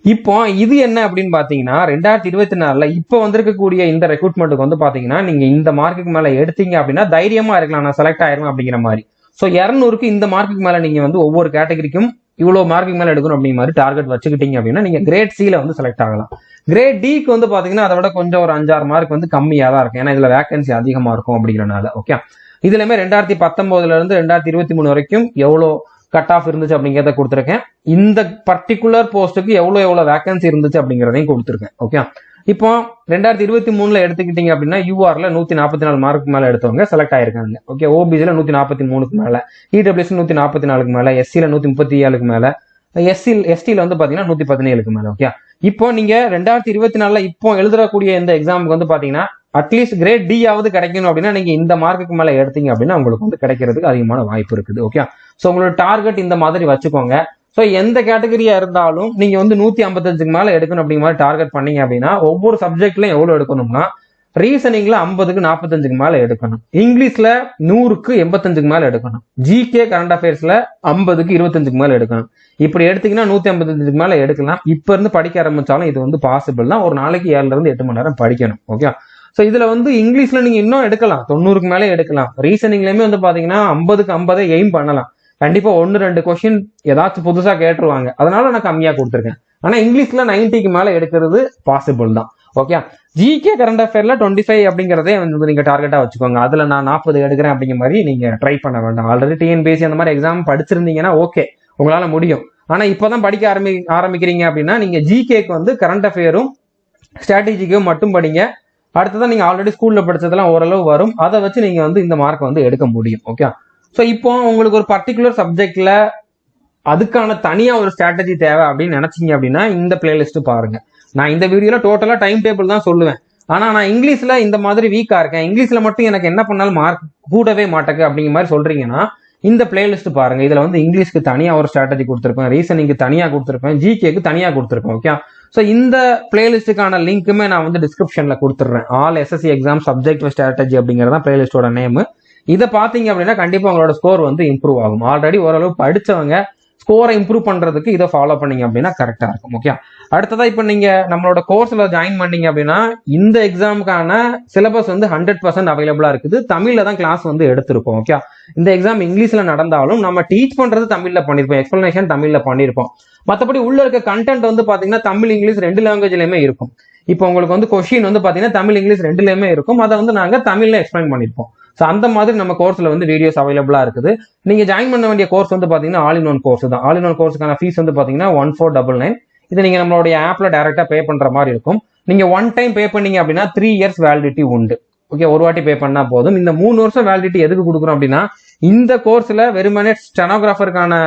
இப்போ இது என்ன அப்படின்னு பாத்தீங்கன்னா 2024ல இப்போ வந்திருக்கக்கூடிய இந்த ரெக்ரூட்மெண்ட்டுக்கு வந்து பாத்தீங்கன்னா நீங்க இந்த மார்க்குக்கு மேல எடுத்தீங்க அப்படின்னா தைரியமா இருக்கலாம், நான் செலக்ட் ஆயிருவேன் அப்படிங்கிற மாதிரி. ஸோ 200க்கு இந்த மார்க்குக்கு மேல நீங்க வந்து ஒவ்வொரு கேட்டகரிக்கும் இவ்வளவு மார்க்குக்கு மேல எடுக்கணும் அப்படிங்கிற மாதிரி டார்கெட் வச்சுக்கிட்டீங்க அப்படின்னா நீங்க கிரேட் சில வந்து செலக்ட் ஆகலாம். கிரேட் டிக்கு வந்து பாத்தீங்கன்னா அதை விட கொஞ்சம் ஒரு 5-6 மார்க் வந்து கம்மியா தான் இருக்கும், ஏன்னா இதுல வேகன்சி அதிகமா இருக்கும் அப்படிங்கிறனால. ஓகே, இதுலயுமே 2019ல இருந்து 2023 வரைக்கும் எவ்வளவு கட் ஆஃப் இருந்துச்சு அப்படிங்கிறத கொடுத்துருக்கேன். இந்த பர்டிகுலர் போஸ்ட்டுக்கு எவ்வளவு வேகன்சி இருந்துச்சு அப்படிங்கிறதையும் கொடுத்துருக்கேன். ஓகே, இப்போ 2023ல எடுத்துக்கிட்டீங்க அப்படின்னா யூஆர்ல 144 மார்க்கு மேல எடுத்தவங்க செலக்ட் ஆயிருக்காங்க. ஓகே, ஓபிசில 143க்கு மேல, இடபிள்யூஎஸ் 144க்கு மேல, எஸ்சில 137க்கு மேல, எஸ்டில வந்து பாத்தீங்கன்னா 117க்கு மேல. ஓகே, இப்போ நீங்க 2024ல இப்போ எழுதக்கூடிய இந்த எக்ஸாமுக்கு வந்து பாத்தீங்கன்னா அட்லீஸ்ட் கிரேட் டி ஆவது கிடைக்கணும் அப்படின்னா நீங்க இந்த மார்க்குக்கு மேல எடுத்தீங்க அப்படின்னா உங்களுக்கு வந்து கிடைக்கிறதுக்கு அதிகமான வாய்ப்பு இருக்குது. ஓகே, சோ உங்களோட டார்கெட் இந்த மாதிரி வச்சுக்கோங்க. ஸோ எந்த கேட்டகரியா இருந்தாலும் நீங்க வந்து 155க்கு மேல எடுக்கணும் அப்படிங்கிற மாதிரி டார்கெட் பண்ணீங்க அப்படின்னா ஒவ்வொரு சப்ஜெக்ட்லயும் எவ்வளவு எடுக்கணும்னா ரீசனிங்ல 50க்கு 45க்கு மேல எடுக்கணும், இங்கிலீஷ்ல 100க்கு 85க்கு மேல எடுக்கணும், ஜிகே கரண்ட் அஃபேர்ஸ்ல 50க்கு 25க்கு மேல எடுக்கணும். இப்படி எடுத்தீங்கன்னா 155க்கு மேல எடுக்கலாம். இப்ப இருந்து படிக்க ஆரம்பிச்சாலும் இது வந்து பாசிபிள் தான். ஒரு நாளைக்கு 7ல இருந்து 8 மணி நேரம் படிக்கணும். ஓகே, சோ இதுல வந்து இங்கிலீஷ்ல நீங்க இன்னும் எடுக்கலாம், 90க்கு மேலே எடுக்கலாம். ரீசனிங்லயுமே வந்து பாத்தீங்கன்னா 50க்கு 50 எய்ம் பண்ணலாம். கண்டிப்பா 1-2 கொஸ்டின் ஏதாச்சும் புதுசா கேட்டுருவாங்க, அதனால நான் கம்மியா கொடுத்துருக்கேன். ஆனா இங்கிலீஷ்ல 90க்கு மேல எடுக்கிறது பாசிபிள் தான். ஓகே, ஜிகே கரண்ட் அஃபேர்ல 25 அப்படிங்கறதே வந்து நீங்க டார்கெட்டா வச்சுக்கோங்க. அதுல நான் 40 எடுக்கிறேன் அப்படிங்கிற மாதிரி நீங்க ட்ரை பண்ண வேண்டாம். ஆல்ரெடி டிஎன்பிஎஸ்சி அந்த மாதிரி எக்ஸாம் படிச்சிருந்தீங்கன்னா ஓகே, உங்களால முடியும். ஆனா இப்பதான் படிக்க ஆரம்பிக்கிறீங்க அப்படின்னா நீங்க ஜிகேக்கு வந்து கரண்ட் அஃபேரும் ஸ்ட்ராட்டஜிக்கும் மட்டும் படிங்க. அடுத்ததான் நீங்க ஆல்ரெடி ஸ்கூல்ல படிச்சதெல்லாம் ஓரளவு வரும், அதை வச்சு நீங்க வந்து இந்த மார்க் வந்து எடுக்க முடியும். ஓகே, ஸோ இப்போ உங்களுக்கு ஒரு பர்டிகுலர் சப்ஜெக்ட்ல அதுக்கான தனியா ஒரு ஸ்ட்ராட்டஜி தேவை அப்படின்னு நினைச்சீங்க அப்படின்னா இந்த பிளேலிஸ்ட் பாருங்க. நான் இந்த வீடியோல டோட்டலா டைம் டேபிள் தான் சொல்லுவேன். ஆனா நான் இங்கிலீஷ்ல இந்த மாதிரி வீக்கா இருக்கேன், இங்கிலீஷ்ல மட்டும் எனக்கு என்ன பண்ணாலும் மார்க் கூடவே மாட்டேங்க அப்படிங்கிற மாதிரி சொல்றீங்கன்னா இந்த பிளேலிஸ்ட் பாருங்க. இதுல வந்து இங்கிலீஷ்க்கு தனியா ஒரு ஸ்ட்ராட்டஜி கொடுத்துருப்பேன், ரீசனிங்க்கு தனியா கொடுத்துருப்பேன், ஜிகேக்கு தனியா கொடுத்துருப்பேன். ஓகே, ஸோ இந்த பிளேலிஸ்டுக்கான லிங்க்குமே நான் வந்து டிஸ்கிரிப்ஷன்ல கொடுத்துட்றேன். All SSC exam subject strategy அப்படிங்கிறதா பிளேலிஸ்டோட நேம். இதை பாத்தீங்க அப்படின்னா கண்டிப்பா உங்களோட ஸ்கோர் வந்து இம்ப்ரூவ் ஆகும். ஆல்ரெடி ஓரளவு படிச்சவங்க ஸ்கோரை இம்ப்ரூவ் பண்றதுக்கு இதை ஃபாலோ பண்ணீங்க அப்படின்னா கரெக்டா இருக்கும். ஓகே, அடுத்ததா இப்ப நீங்க நம்மளோட கோர்ஸ்ல ஜாயின் பண்ணீங்க அப்படின்னா இந்த எக்ஸாமுக்கான சிலபஸ் வந்து 100% அவைலபிளா இருக்குது. தமிழ்ல தான் கிளாஸ் வந்து எடுத்திருப்போம். ஓகே, இந்த எக்ஸாம் இங்கிலீஷ்ல நடந்தாலும் நம்ம டீச் பண்றது தமிழ்ல பண்ணிருப்போம், எக்ஸ்பிளனேஷன் தமிழ்ல பண்ணிருப்போம். மற்றபடி உள்ள இருக்க கண்டென்ட் வந்து பாத்தீங்கன்னா தமிழ் இங்கிலீஷ் 2 லாங்குவேஜ்லயுமே இருக்கும். இப்போ உங்களுக்கு வந்து கொஸ்டின் வந்து பாத்தீங்கன்னா தமிழ் இங்கிலீஷ் 2லயுமே இருக்கும், அதை வந்து நாங்க தமிழ்ல எக்ஸ்பிளைன் பண்ணிருப்போம். ஸோ அந்த மாதிரி நம்ம கோர்ஸ்ல வந்து வீடியோஸ் அவைலபிளா இருக்குது. நீங்க ஜாயின் பண்ண வேண்டிய கோர்ஸ் வந்து பாத்தீங்கன்னா ஆல் இன் ஒன் கோர்ஸ் தான். ஆல் இன் ஒன் கோர்ஸுக்கான ஃபீஸ் வந்து பாத்தீங்கன்னா 1499. இது நீங்க நம்மளுடைய ஆப்ல டைரக்டா பே பண்ற மாதிரி இருக்கும். நீங்க ஒன் டைம் பே பண்ணீங்க அப்படின்னா 3 இயர்ஸ் வேலிடிட்டி உண்டு. ஓகே, ஒரு வாட்டி பே பண்ணா போதும். இந்த 3 வருஷம் வேலிடிட்டி எதுக்கு கொடுக்குறோம் அப்படின்னா இந்த கோர்ஸ்ல வெறுமனே ஸ்டெனோகிராஃபருக்கான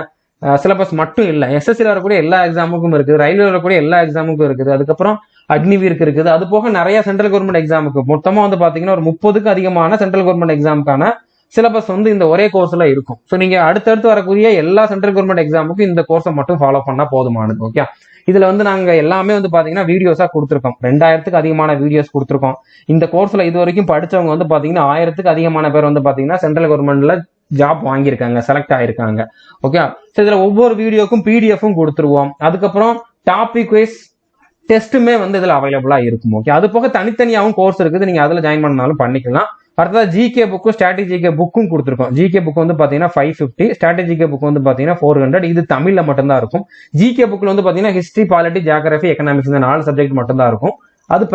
சிலபஸ் மட்டும் இல்ல, எஸ்எஸ்சில வரக்கூடிய எல்லா எக்ஸாமுக்கும் இருக்குது, ரயில்வே வரக்கூடிய எல்லா எக்ஸாமுக்கும் இருக்குது, அதுக்கப்புறம் அக்னிவீருக்கு இருக்குது, அது போக நிறைய சென்ட்ரல் கவர்மெண்ட் எக்ஸாமுக்கு மொத்தமா வந்து பாத்தீங்கன்னா ஒரு 30க்கு அதிகமான சென்ட்ரல் கவர்மெண்ட் எக்ஸாமுக்கான சிலபஸ் வந்து இந்த ஒரே கோர்ஸ்ல இருக்கும். ஸோ நீங்க அடுத்தடுத்து வரக்கூடிய எல்லா சென்ட்ரல் கவர்மெண்ட் எக்ஸாமுக்கும் இந்த கோர்ஸை மட்டும் ஃபாலோ பண்ணா போதுமானது. ஓகே, இதுல வந்து நாங்க எல்லாமே வந்து பாத்தீங்கன்னா வீடியோஸா கொடுத்துருக்கோம். 2000க்கு அதிகமான வீடியோஸ் கொடுத்துருக்கோம். இந்த கோர்ஸ்ல இது வரைக்கும் படிச்சவங்க வந்து பாத்தீங்கன்னா 1000க்கு அதிகமான பேர் வந்து பாத்தீங்கன்னா சென்ட்ரல் கவர்மெண்ட்ல ஜாப் வாங்கியிருக்காங்க, செலக்ட் ஆயிருக்காங்க. ஓகே, ஸோ இதுல ஒவ்வொரு வீடியோக்கும் பிடிஎஃப்பும் கொடுத்துருவோம். அதுக்கப்புறம் டாபிக் வைஸ் டெஸ்ட்டுமே வந்து இதுல அவைலபிளா இருக்கும். ஓகே, அது போக தனித்தனியாகவும் கோர்ஸ் இருக்குது, நீங்க அதுல ஜாயின் பண்ணாலும் பண்ணிக்கலாம். அடுத்ததா ஜிகே புக்கும் ஸ்ட்ராட்டஜிகே புக்கும் கொடுத்துருக்கோம். ஜிகே புக் வந்து பாத்தீங்கன்னா 550, ஸ்ட்ராட்டஜிகே புக் வந்து பாத்தீங்கன்னா 400. இது தமிழ்ல மட்டும்தான் இருக்கும். ஜிகே புக்ல வந்து பாத்தீங்கன்னா ஹிஸ்டரி, பாலிட்டி, ஜியோகிராஃபி, எக்கனாமிக்ஸ் இந்த 4 சப்ஜெக்ட் மட்டும்தான் இருக்கும். அது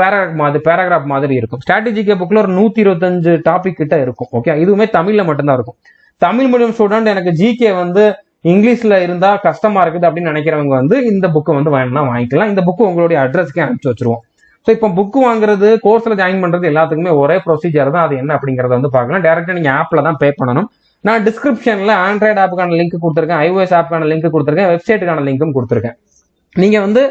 பேராகிராஃப் மாதிரி இருக்கும். ஸ்ட்ராட்டஜிகே புக்ல ஒரு 125 டாபிக் கிட்ட இருக்கும். ஓகே, இதுவுமே தமிழ்ல மட்டும்தான் இருக்கும். தமிழ் மீடியம் ஸ்டூடெண்ட் எனக்கு ஜிகே வந்து இங்கிலீஷ்ல இருந்தா கஷ்டமா இருக்குது அப்படின்னு நினைக்கிறவங்க வந்து இந்த புக்கை வந்து வேணும்னா வாங்கிக்கலாம். இந்த புக்கு உங்களுடைய அட்ரஸ்க்கே அனுப்பிச்சு வச்சிருவோம். ஸோ இப்போ புக் வாங்குறது, கோர்ஸ்ல ஜாயின் பண்றது எல்லாத்துக்குமே ஒரே ப்ரொசீஜர் தான். அது என்ன அப்படிங்கறத வந்து பார்க்கலாம். டேரக்டா நீங்க ஆப்ல தான் பே பண்ணணும். நான் டிஸ்கிரிப்ஷன்ல ஆண்ட்ராய்டு ஆப்புக்கான லிங்க் கொடுத்துருக்கேன், iOS ஆப்புக்கான லிங்க் கொடுத்துருக்கேன், வெப்சைட்டுக்கான லிங்க்கும் கொடுத்துருக்கேன். நீங்க வந்து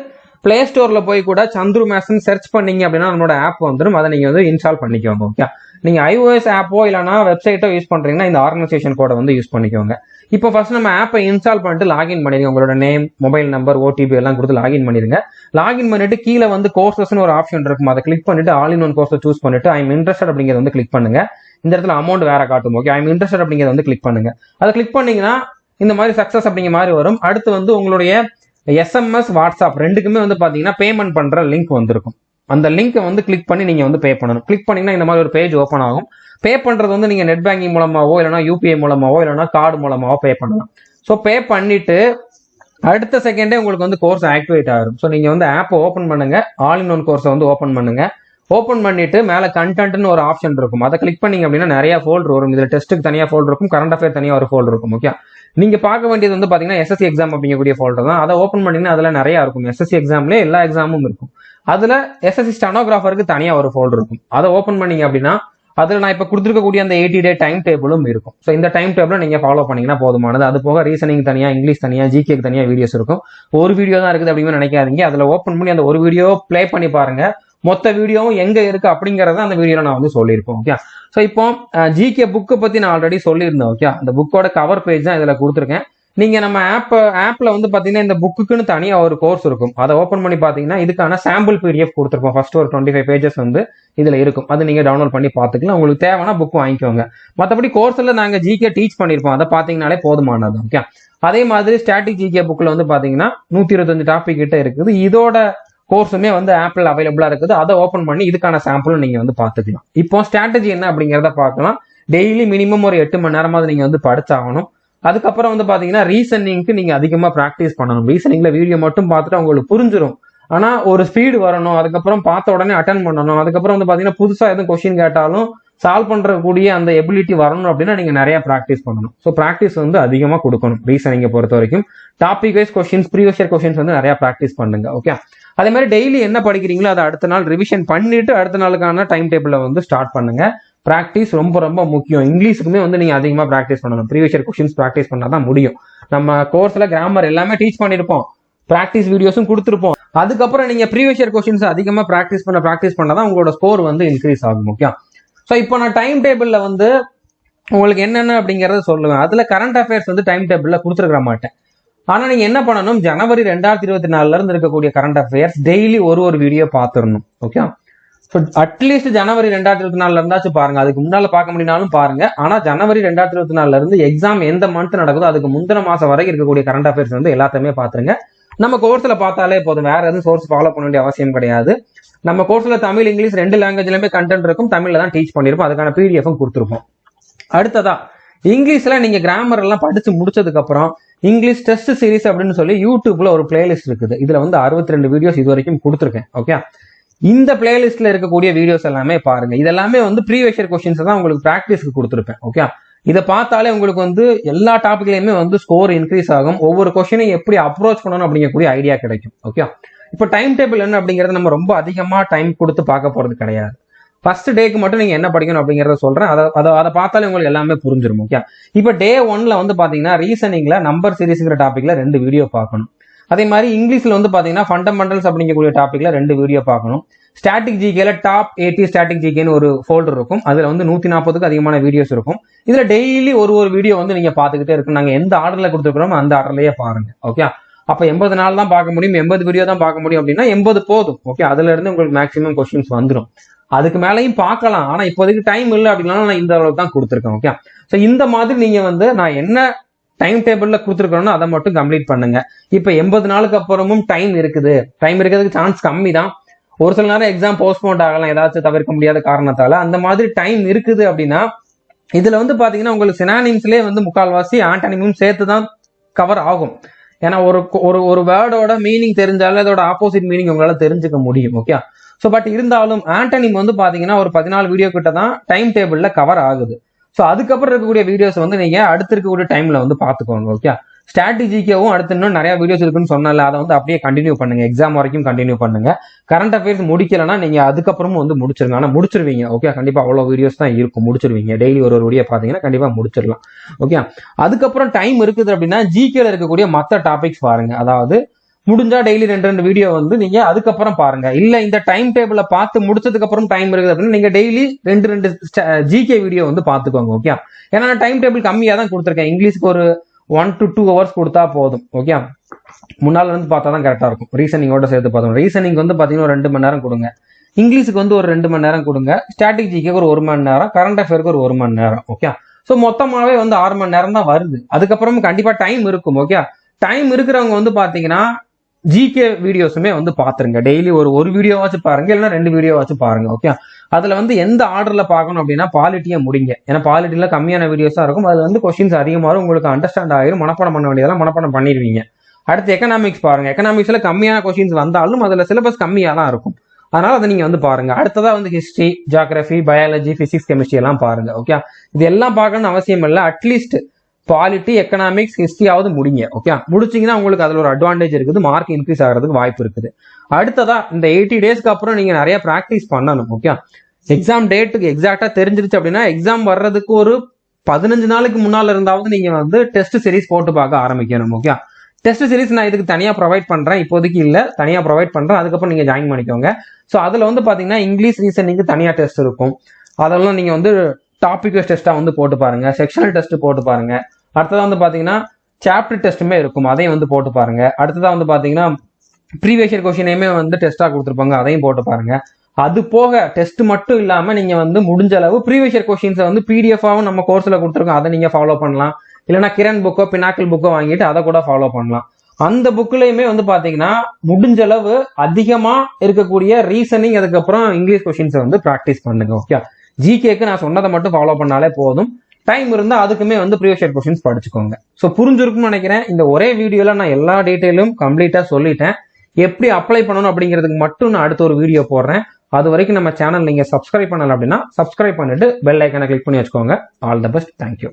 பிளே ஸ்டோர்ல போய் கூட சந்துரு மேத்ஸ்னு சர்ச் பண்ணீங்க அப்படின்னா நம்மளோட ஆப் வந்துடும். அதை நீங்க வந்து இன்ஸ்டால் பண்ணிக்கோங்க. ஓகே, நீங்க iOS ஆப்போ இல்லைனா வெப்சைட்டோ யூஸ் பண்றீங்கன்னா இந்த ஆர்கனைசேஷன் கோடை வந்து யூஸ் பண்ணிக்கோங்க. இப்போ ஃபர்ஸ்ட் நம்ம ஆப்பை இன்ஸ்டால் பண்ணிட்டு லாகின் பண்ணிருங்க. உங்களோட நேம், மொபைல் நம்பர், ஓடிபி எல்லாம் கொடுத்து லாகின் பண்ணிருங்க. லாகின் பண்ணிட்டு கீழே வந்து கோர்சஸ்னு ஒரு ஆப்ஷன் இருக்கும், அதை கிளிக் பண்ணிட்டு ஆல் இன் ஒன் கோர்ஸை சூஸ் பண்ணிட்டு ஐ எம் இன்ட்ரெஸ்டட் அப்படிங்கிறத வந்து கிளிக் பண்ணுங்க. இந்த இடத்துல அமௌண்ட் வேற காட்டும். ஓகே, ஐ எம் இன்ட்ரெஸ்டட் அப்படிங்கிறத வந்து கிளிக் பண்ணுங்க. அதை கிளிக் பண்ணீங்கன்னா இந்த மாதிரி சக்சஸ் அப்படிங்கிற மாதிரி வரும். அடுத்து வந்து உங்களுடைய SMS, வாட்ஸ்அப் ரெண்டுக்குமே வந்து பாத்தீங்கன்னா பேமெண்ட் பண்ற லிங்க் வந்திருக்கும். அந்த லிங்கை வந்து கிளிக் பண்ணி நீங்க வந்து பே பண்ணணும். கிளிக் பண்ணீங்கன்னா இந்த மாதிரி ஒரு பேஜ் ஓப்பன் ஆகும். பே பண்றது வந்து நீங்க நெட் பேங்கிங் மூலமாவோ இல்லைனா UPI மூலமாவோ இல்லைனா கார்டு மூலமாவோ பே பண்ணலாம். ஸோ பே பண்ணிட்டு அடுத்த செகண்டே உங்களுக்கு வந்து கோர்ஸ் ஆக்டிவேட் ஆகும். ஸோ நீங்க வந்து ஆப்பை ஓப்பன் பண்ணுங்க, ஆல் இன் ஒன் கோர்ஸை வந்து ஓப்பன் பண்ணுங்க. ஓப்பன் பண்ணிட்டு மேல கண்டென்ட்னு ஒரு ஆப்ஷன் இருக்கும், அதை கிளிக் பண்ணீங்க அப்படின்னா நிறைய ஃபோல்டர் வரும். இதுல டெஸ்ட்டுக்கு தனியா ஃபோல்டர் இருக்கும், கரண்ட் அஃபேர் தனியா ஒரு ஃபோல்டர் இருக்கும். ஓகே, நீங்க பார்க்க வேண்டியது வந்து பாத்தீங்கன்னா SSC எக்ஸாம் அப்படிங்கக்கூடிய ஃபோல்டர் தான். அதை ஓப்பன் பண்ணீங்கன்னா அதுல நிறைய இருக்கும். SSC எக்ஸாம்ல எல்லா எக்ஸாமும் இருக்கும். அதுல SSC ஸ்டெனோகிராஃபருக்கு தனியா ஒரு ஃபோல்டர் இருக்கும். அதை ஓப்பன் பண்ணீங்க அப்படின்னா அதுல நான் இப்ப கொடுத்துருக்கக்கூடிய அந்த 80 டே டைம் டேபிளும் இருக்கும். ஸோ இந்த டைம் டேபிள நீங்க ஃபாலோ பண்ணீங்கன்னா போதுமானது. அது போக ரீசனிங் தனியா, இங்கிலீஷ் தனியா, ஜிகேக்கு தனியா வீடியோஸ் இருக்கும். ஒரு வீடியோ தான் இருக்குது அப்படின்னு நினைக்காதீங்க. அதுல ஓப்பன் பண்ணி அந்த ஒரு வீடியோ பிளே பண்ணி பாருங்க. மொத்த வீடியோவும் எங்க இருக்கு அப்படிங்கறத அந்த வீடியோல நான் வந்து சொல்லியிருப்பேன். ஓகே, ஸோ இப்போ ஜிகே புக்கை பத்தி நான் ஆல்ரெடி சொல்லியிருந்தேன். ஓகே, அந்த புக்கோட கவர் பேஜ் தான் இதுல கொடுத்துருக்கேன். நீங்க நம்ம ஆப்ல வந்து பாத்தீங்கன்னா இந்த புக்குன்னு தனியா ஒரு கோர்ஸ் இருக்கும். அதை ஓப்பன் பண்ணி பாத்தீங்கன்னா இதுக்கான சாம்பிள் PDF கொடுத்துருப்போம். ஃபர்ஸ்ட் ஒரு 25 பேஜஸ் வந்து இதுல இருக்கும். அது நீங்க டவுன்லோட் பண்ணி பாத்துக்கலாம். உங்களுக்கு தேவைன்னா புக் வாங்கிக்கோங்க. மற்றபடி கோர்ஸ்ல நாங்க ஜிகே டீச் பண்ணிருப்போம், அதை பாத்தீங்கன்னாலே போதுமானது. ஓகே, அதே மாதிரி ஸ்டாட்டிக் ஜிகே புக்ல வந்து பாத்தீங்கன்னா 125 டாபிக் கிட்ட இருக்குது. இதோட கோர்ஸுமே வந்து ஆப்ல அவைலபிளா இருக்குது. அதை ஓப்பன் பண்ணி இதுக்கான சாம்பிளும் நீங்க வந்து பாத்துக்கலாம். இப்போ ஸ்ட்ராட்டஜி என்ன அப்படிங்கறத பார்க்கலாம். டெய்லி மினிமம் ஒரு 8 மணி நேரமாவது நீங்க வந்து படிச்சாகணும். அதுக்கப்புறம் வந்து பாத்தீங்கன்னா ரீசனிங்க்கு நீங்க அதிகமா பிராக்டிஸ் பண்ணணும். ரீசனிங்ல வீடியோ மட்டும் பார்த்துட்டு உங்களுக்கு புரிஞ்சிடும். ஆனா ஒரு ஸ்பீடு வரணும். அதுக்கப்புறம் பார்த்த உடனே அட்டன் பண்ணணும். அதுக்கப்புறம் வந்து பாத்தீங்கன்னா புதுசா எதுவும் கொஸ்டின் கேட்டாலும் சால்வ் பண்றக்கூடிய அந்த எபிலிட்டி வரணும் அப்படின்னா நீங்க நிறைய பிராக்டிஸ் பண்ணணும். ஸோ பிராக்டிஸ் வந்து அதிகமா கொடுக்கணும். ரீசனிங்கை பொறுத்த வரைக்கும் topic wise questions, previous year questions வந்து நிறைய பிராக்டிஸ் பண்ணுங்க. ஓகே, அதே மாதிரி டெய்லி என்ன படிக்கிறீங்களோ அதை அடுத்த நாள் ரிவிஷன் பண்ணிட்டு அடுத்த நாளுக்கான டைம் டேபிள வந்து ஸ்டார்ட் பண்ணுங்க. பிராக்டிஸ் ரொம்ப ரொம்ப முக்கியம். இங்கிலீஷுக்குமே வந்து நீங்க அதிகமா பிராக்டிஸ் பண்ணணும். ப்ரீவியஸ் இயர் கொஸ்டின்ஸ் பிராக்டிஸ் பண்ணாதான் முடியும். நம்ம கோர்ஸ்ல கிராமர் எல்லாமே டீச் பண்ணிருப்போம், பிராக்டிஸ் வீடியோஸும் கொடுத்துருப்போம். அதுக்கப்புறம் நீங்க ப்ரீவியஸ் இயர் கொஸ்டின்ஸ் அதிகமா பிராக்டிஸ் பண்ணாதான் உங்களோட ஸ்கோர் வந்து இன்க்ரீஸ் ஆகும். ஓகே, ஸோ இப்போ நான் டைம் டேபிள்ல வந்து உங்களுக்கு என்னென்ன அப்படிங்கறத சொல்லுவேன். அதுல கரண்ட் அஃபேர்ஸ் வந்து டைம் டேபிள்ல கொடுத்துருக்க மாட்டேன். ஆனா நீங்க என்ன பண்ணணும், ஜனவரி 2024 இருந்து இருக்கக்கூடிய கரண்ட் அஃபேர்ஸ் டெய்லி ஒரு வீடியோ பார்த்துடணும். ஓகே, ஸோ அட்லீஸ்ட் ஜனவரி 2024 இருந்தாச்சும் பாருங்க. அதுக்கு முன்னால பார்க்க முடியினாலும் பாருங்க. ஆனா ஜனவரி 2024 இருந்து எக்ஸாம் எந்த மந்த் நடக்குதோ அதுக்கு முந்தின மாசம் வரைக்கும் இருக்கக்கூடிய கரண்ட் அஃபேர்ஸ் வந்து எல்லாத்தையுமே பாத்துருங்க. நம்ம கோர்ஸ்ல பார்த்தாலே போதும், வேற எதுவும் சோர்ஸ் ஃபாலோ பண்ண வேண்டிய அவசியம் கிடையாது. நம்ம கோர்ஸ்ல தமிழ், இங்கிலீஷ் 2 லாங்குவேஜ்லயுமே கண்டென்ட் இருக்கும். தமிழ்ல தான் டீச் பண்ணிருப்போம், அதுக்கான PDF-ம் கொடுத்துருப்போம். அடுத்ததா இங்கிலீஷ்ல நீங்க கிராமர் எல்லாம் படிச்சு முடிச்சதுக்கு அப்புறம் இங்கிலீஷ் டெஸ்ட் சீரிஸ் அப்படின்னு சொல்லி யூடியூப்ல ஒரு பிளேலிஸ்ட் இருக்குது. இதுல வந்து 62 வீடியோஸ் இது வரைக்கும் கொடுத்துருக்கேன். ஓகே, இந்த பிளேலிஸ்ட்ல இருக்கக்கூடிய வீடியோஸ் எல்லாமே பாருங்க. இதெல்லாமே வந்து ப்ரீவியஸ் இயர் கொஸ்டின்ஸ் தான் உங்களுக்கு பிராக்டிஸ்க்கு கொடுத்துருப்பேன். ஓகே, இதை பார்த்தாலே உங்களுக்கு வந்து எல்லா டாபிக்லயுமே வந்து ஸ்கோர் இன்க்ரீஸ் ஆகும். ஒவ்வொரு கொஸ்டினையும் எப்படி அப்ரோச் பண்ணணும் அப்படிங்கக்கூடிய ஐடியா கிடைக்கும். ஓகே, இப்போ டைம் டேபிள் என்ன அப்படிங்கறது நம்ம ரொம்ப அதிகமா டைம் கொடுத்து பார்க்க போறது கிடையாது. ஃபர்ஸ்ட் டேக்கு மட்டும் நீங்க என்ன படிக்கணும் அப்படிங்கறத சொல்றேன். அதை பார்த்தாலே உங்களுக்கு எல்லாமே புரிஞ்சிடும். ஓகே, இப்போ டே 1ல வந்து பாத்தீங்கன்னா ரீசனிங்ல நம்பர் சீரிஸ்ங்கிற டாபிக்ல 2 வீடியோ பார்க்கணும். அதே மாதிரி இங்கிலீஷ்ல வந்து பாத்தீங்கன்னா ஃபண்டமெண்டல்ஸ் அப்படிங்கக்கூடிய டாபிக்ல 2 வீடியோ பார்க்கணும். ஸ்டாட்டிக் ஜிகேல டாப் 80 ஸ்டாட்டிக் ஜிகேன்னு ஒரு ஃபோல்டர் இருக்கும். அதுல வந்து 140க்கு அதிகமான வீடியோஸ் இருக்கும். இதுல டெய்லி ஒரு வீடியோ வந்து நீங்க பாத்துக்கிட்டே இருக்கும். நாங்க எந்த ஆர்டர்ல கொடுத்துருக்கோமோ அந்த ஆர்டர்லயே பாருங்க. ஓகே, அப்ப 80 நாள் தான் பார்க்க முடியும், 80 வீடியோ தான் பார்க்க முடியும் அப்படின்னா 80 போதும். ஓகே, அதுல இருந்து உங்களுக்கு மேக்ஸிமம் கொஸ்டின்ஸ் வந்துடும். அதுக்கு மேலேயும் பார்க்கலாம், ஆனா இப்போதைக்கு டைம் இல்லை அப்படின்னா நான் இந்த அளவுக்கு தான் கொடுத்துருக்கேன். ஓகே, ஸோ இந்த மாதிரி நீங்க வந்து நான் என்ன டைம் டேபிள்ல கொடுத்துருக்கோம்னு அதை மட்டும் கம்ப்ளீட் பண்ணுங்க. இப்ப 80 நாளுக்கு அப்புறமும் டைம் இருக்கிறதுக்கு சான்ஸ் கம்மி தான். ஒரு சில நேரம் எக்ஸாம் போஸ்ட்போன் ஆகலாம், ஏதாச்சும் தவிர்க்க முடியாத காரணத்தால. அந்த மாதிரி டைம் இருக்குது அப்படின்னா இதுல வந்து பாத்தீங்கன்னா உங்களுக்கு சினானிம்ஸ்லேயே வந்து முக்கால்வாசி ஆன்டானிமும் சேர்த்து தான் கவர் ஆகும். ஏன்னா ஒரு வேர்டோட மீனிங் தெரிஞ்சாலும் அதோட ஆப்போசிட் மீனிங் உங்களால தெரிஞ்சுக்க முடியும். ஓகே, ஸோ பட் இருந்தாலும் ஆன்டானிம் வந்து பாத்தீங்கன்னா ஒரு 14 வீடியோ கிட்ட தான் டைம் டேபிள்ல கவர் ஆகுது. ஸோ அதுக்கப்புறம் இருக்கக்கூடிய வீடியோஸ் வந்து நீங்க அடுத்து இருக்கக்கூடிய டைம்ல வந்து பாத்துக்கோங்க. ஓகே, ஸ்ட்ராட்டஜிக்காவும் அடுத்து இன்னும் நிறைய வீடியோஸ் இருக்குன்னு சொன்னால அதை வந்து அப்படியே கண்டினியூ பண்ணுங்க, எக்ஸாம் வரைக்கும் கண்டினியூ பண்ணுங்க. கரண்ட் அஃபேர்ஸ் முடிக்கலன்னா நீங்க அதுக்கப்புறமும் வந்து முடிச்சிருங்க, ஆனா முடிச்சிருவீங்க. ஓகே, கண்டிப்பா அவ்வளவு வீடியோஸ் தான் இருக்கும், முடிச்சிருவீங்க. டெய்லி ஒரு வீடியோ பாத்தீங்கன்னா கண்டிப்பா முடிச்சிடலாம். ஓகே, அதுக்கப்புறம் டைம் இருக்குது அப்படின்னா ஜிகேல இருக்கக்கூடிய மற்ற டாபிக்ஸ் பாருங்க. அதாவது முடிஞ்சா டெய்லி 2 வீடியோ வந்து நீங்க அதுக்கப்புறம் பாருங்க. இல்ல இந்த டைம் டேபிள பார்த்து முடிச்சதுக்கு அப்புறம் டைம் இருக்குது அப்படின்னா நீங்க டெய்லி 2 ஜிகே வீடியோ வந்து பாத்துக்கோங்க. ஓகே, ஏன்னா டைம் டேபிள் கம்மியா தான் கொடுத்துருக்கேன். இங்கிலீஷ்க்கு ஒரு 1 to 2 hours கொடுத்தா போதும். ஓகே, முன்னால வந்து பார்த்தா தான் கரெக்டா இருக்கும். ரீசனிங்கோட சேர்த்து பார்த்தோம். ரீசனிங் வந்து பாத்தீங்கன்னா ஒரு 2 மணி நேரம் கொடுங்க, இங்கிலீஷுக்கு வந்து ஒரு 2 மணி நேரம் கொடுங்க, ஸ்டாட்டிக் ஜிகேக்கு ஒரு 1 மணி நேரம், கரண்ட் அஃபேருக்கு ஒரு 1 மணி நேரம். ஓகே, ஸோ மொத்தமாவே வந்து 6 மணி நேரம் தான் வருது. அதுக்கப்புறமும் கண்டிப்பா டைம் இருக்கும். ஓகே, டைம் இருக்கிறவங்க வந்து பாத்தீங்கன்னா ஜிகே வீடியோஸுமே வந்து பாத்துருங்க. டெய்லி ஒரு வீடியோவாச்சும் பாருங்க, இல்லைன்னா 2 வீடியோவாச்சும் பாருங்க. ஓகே, அதுல வந்து எந்த ஆர்டர்ல பார்க்கணும் அப்படின்னா பாலிட்டியை முடிங்க. ஏன்னா பாலிட்டியில கம்மியான வீடியோஸா இருக்கும். அதுல வந்து கொஸ்டின்ஸ் அதிகமாகும், உங்களுக்கு அண்டர்ஸ்டாண்ட் ஆயிரும், மனப்பாடம் பண்ண வேண்டியதெல்லாம் மனப்பாடம் பண்ணிடுவீங்க. அடுத்து எக்கனாமிக்ஸ் பாருங்க. எக்கனாமிக்ஸ்ல கம்மியான கொஸ்டின்ஸ் வந்தாலும் அதுல சிலபஸ் கம்மியா தான் இருக்கும், அதனால அதை நீங்க வந்து பாருங்க. அடுத்ததா வந்து history, geography, biology, physics, chemistry எல்லாம் பாருங்க. ஓகே, இது எல்லாம் பார்க்கணும்னு அவசியம் இல்லை. அட்லீஸ்ட் பாலிட்டி, எக்கனாமிக்ஸ், ஹிஸ்டரியாவது முடிங்க. ஓகே, முடிச்சிங்கன்னா உங்களுக்கு அதுல ஒரு அட்வான்டேஜ் இருக்குது, மார்க் இன்க்ரீஸ் ஆகிறதுக்கு வாய்ப்பு இருக்குது. அடுத்ததா இந்த 80 டேஸ்க்கு அப்புறம் நீங்க நிறைய பிராக்டிஸ் பண்ணணும். ஓகே, எக்ஸாம் டேட்டுக்கு எக்ஸாக்டா தெரிஞ்சிருச்சு அப்படின்னா எக்ஸாம் வர்றதுக்கு ஒரு 15 நாளுக்கு முன்னால இருந்தாவது நீங்க வந்து டெஸ்ட் சீரிஸ் போட்டு பார்க்க ஆரம்பிக்கணும். ஓகே, டெஸ்ட் சீரிஸ் நான் இதுக்கு தனியா ப்ரொவைட் பண்றேன், இப்போதைக்கு இல்ல, தனியா ப்ரொவைட் பண்றேன், அதுக்கப்புறம் நீங்க ஜாயின் பண்ணிக்கோங்க. ஸோ அதுல வந்து பாத்தீங்கன்னா இங்கிலீஷ் ரீசனிங்க்கு தனியா டெஸ்ட் இருக்கும். அதெல்லாம் நீங்க வந்து டாபிக் வைஸ் டெஸ்டா வந்து போட்டு பாருங்க, செக்ஷனல் டெஸ்ட் போட்டு பாருங்க. அடுத்ததா வந்து பாத்தீங்கன்னா சாப்டர் டெஸ்ட்டுமே இருக்கும், அதையும் வந்து போட்டு பாருங்க. அடுத்ததா வந்து பாத்தீங்கன்னா ப்ரீவியஸ் இயர் கொஸ்டினையுமே வந்து டெஸ்டா கொடுத்துருப்பாங்க, அதையும் போட்டு பாருங்க. அது போக டெஸ்ட் மட்டும் இல்லாம நீங்க வந்து முடிஞ்ச அளவு ப்ரீவியஸ் இயர் கொஸ்டின்ஸை வந்து பிடிஎஃபாவும் நம்ம கோர்ஸ்ல கொடுத்துருக்கோம், அதை நீங்க ஃபாலோ பண்ணலாம். இல்லைன்னா கிரண் புக்கோ பினாக்கிள் புக்கோ வாங்கிட்டு அதை கூட ஃபாலோ பண்ணலாம். அந்த புக்லயுமே வந்து பாத்தீங்கன்னா முடிஞ்ச அளவு அதிகமா இருக்கக்கூடிய ரீசனிங், அதுக்கப்புறம் இங்கிலீஷ் கொஸ்டின்ஸை வந்து ப்ராக்டிஸ் பண்ணுங்க. ஓகே, ஜிகேக்கு நான் சொன்னதை மட்டும் ஃபாலோ பண்ணாலே போதும். டைம் இருந்தா அதுக்குமே வந்து ப்ரீவியஸ் இயர் கொஸ்டின்ஸ் படிச்சுக்கோங்க. ஸோ புரிஞ்சிருக்கும்னு நினைக்கிறேன். இந்த ஒரே வீடியோல நான் எல்லா டீட்டெயிலும் கம்ப்ளீட்டா சொல்லிட்டேன். எப்படி அப்ளை பண்ணணும் அப்படிங்கிறதுக்கு மட்டும் நான் அடுத்த ஒரு வீடியோ போடுறேன். அது வரைக்கும் நம்ம சேனல் நீங்க சப்ஸ்கிரைப் பண்ணல அப்படின்னா சப்ஸ்கிரைப் பண்ணிட்டு பெல் ஐக்கானை கிளிக் பண்ணி வச்சுக்கோங்க. All the best, thank you.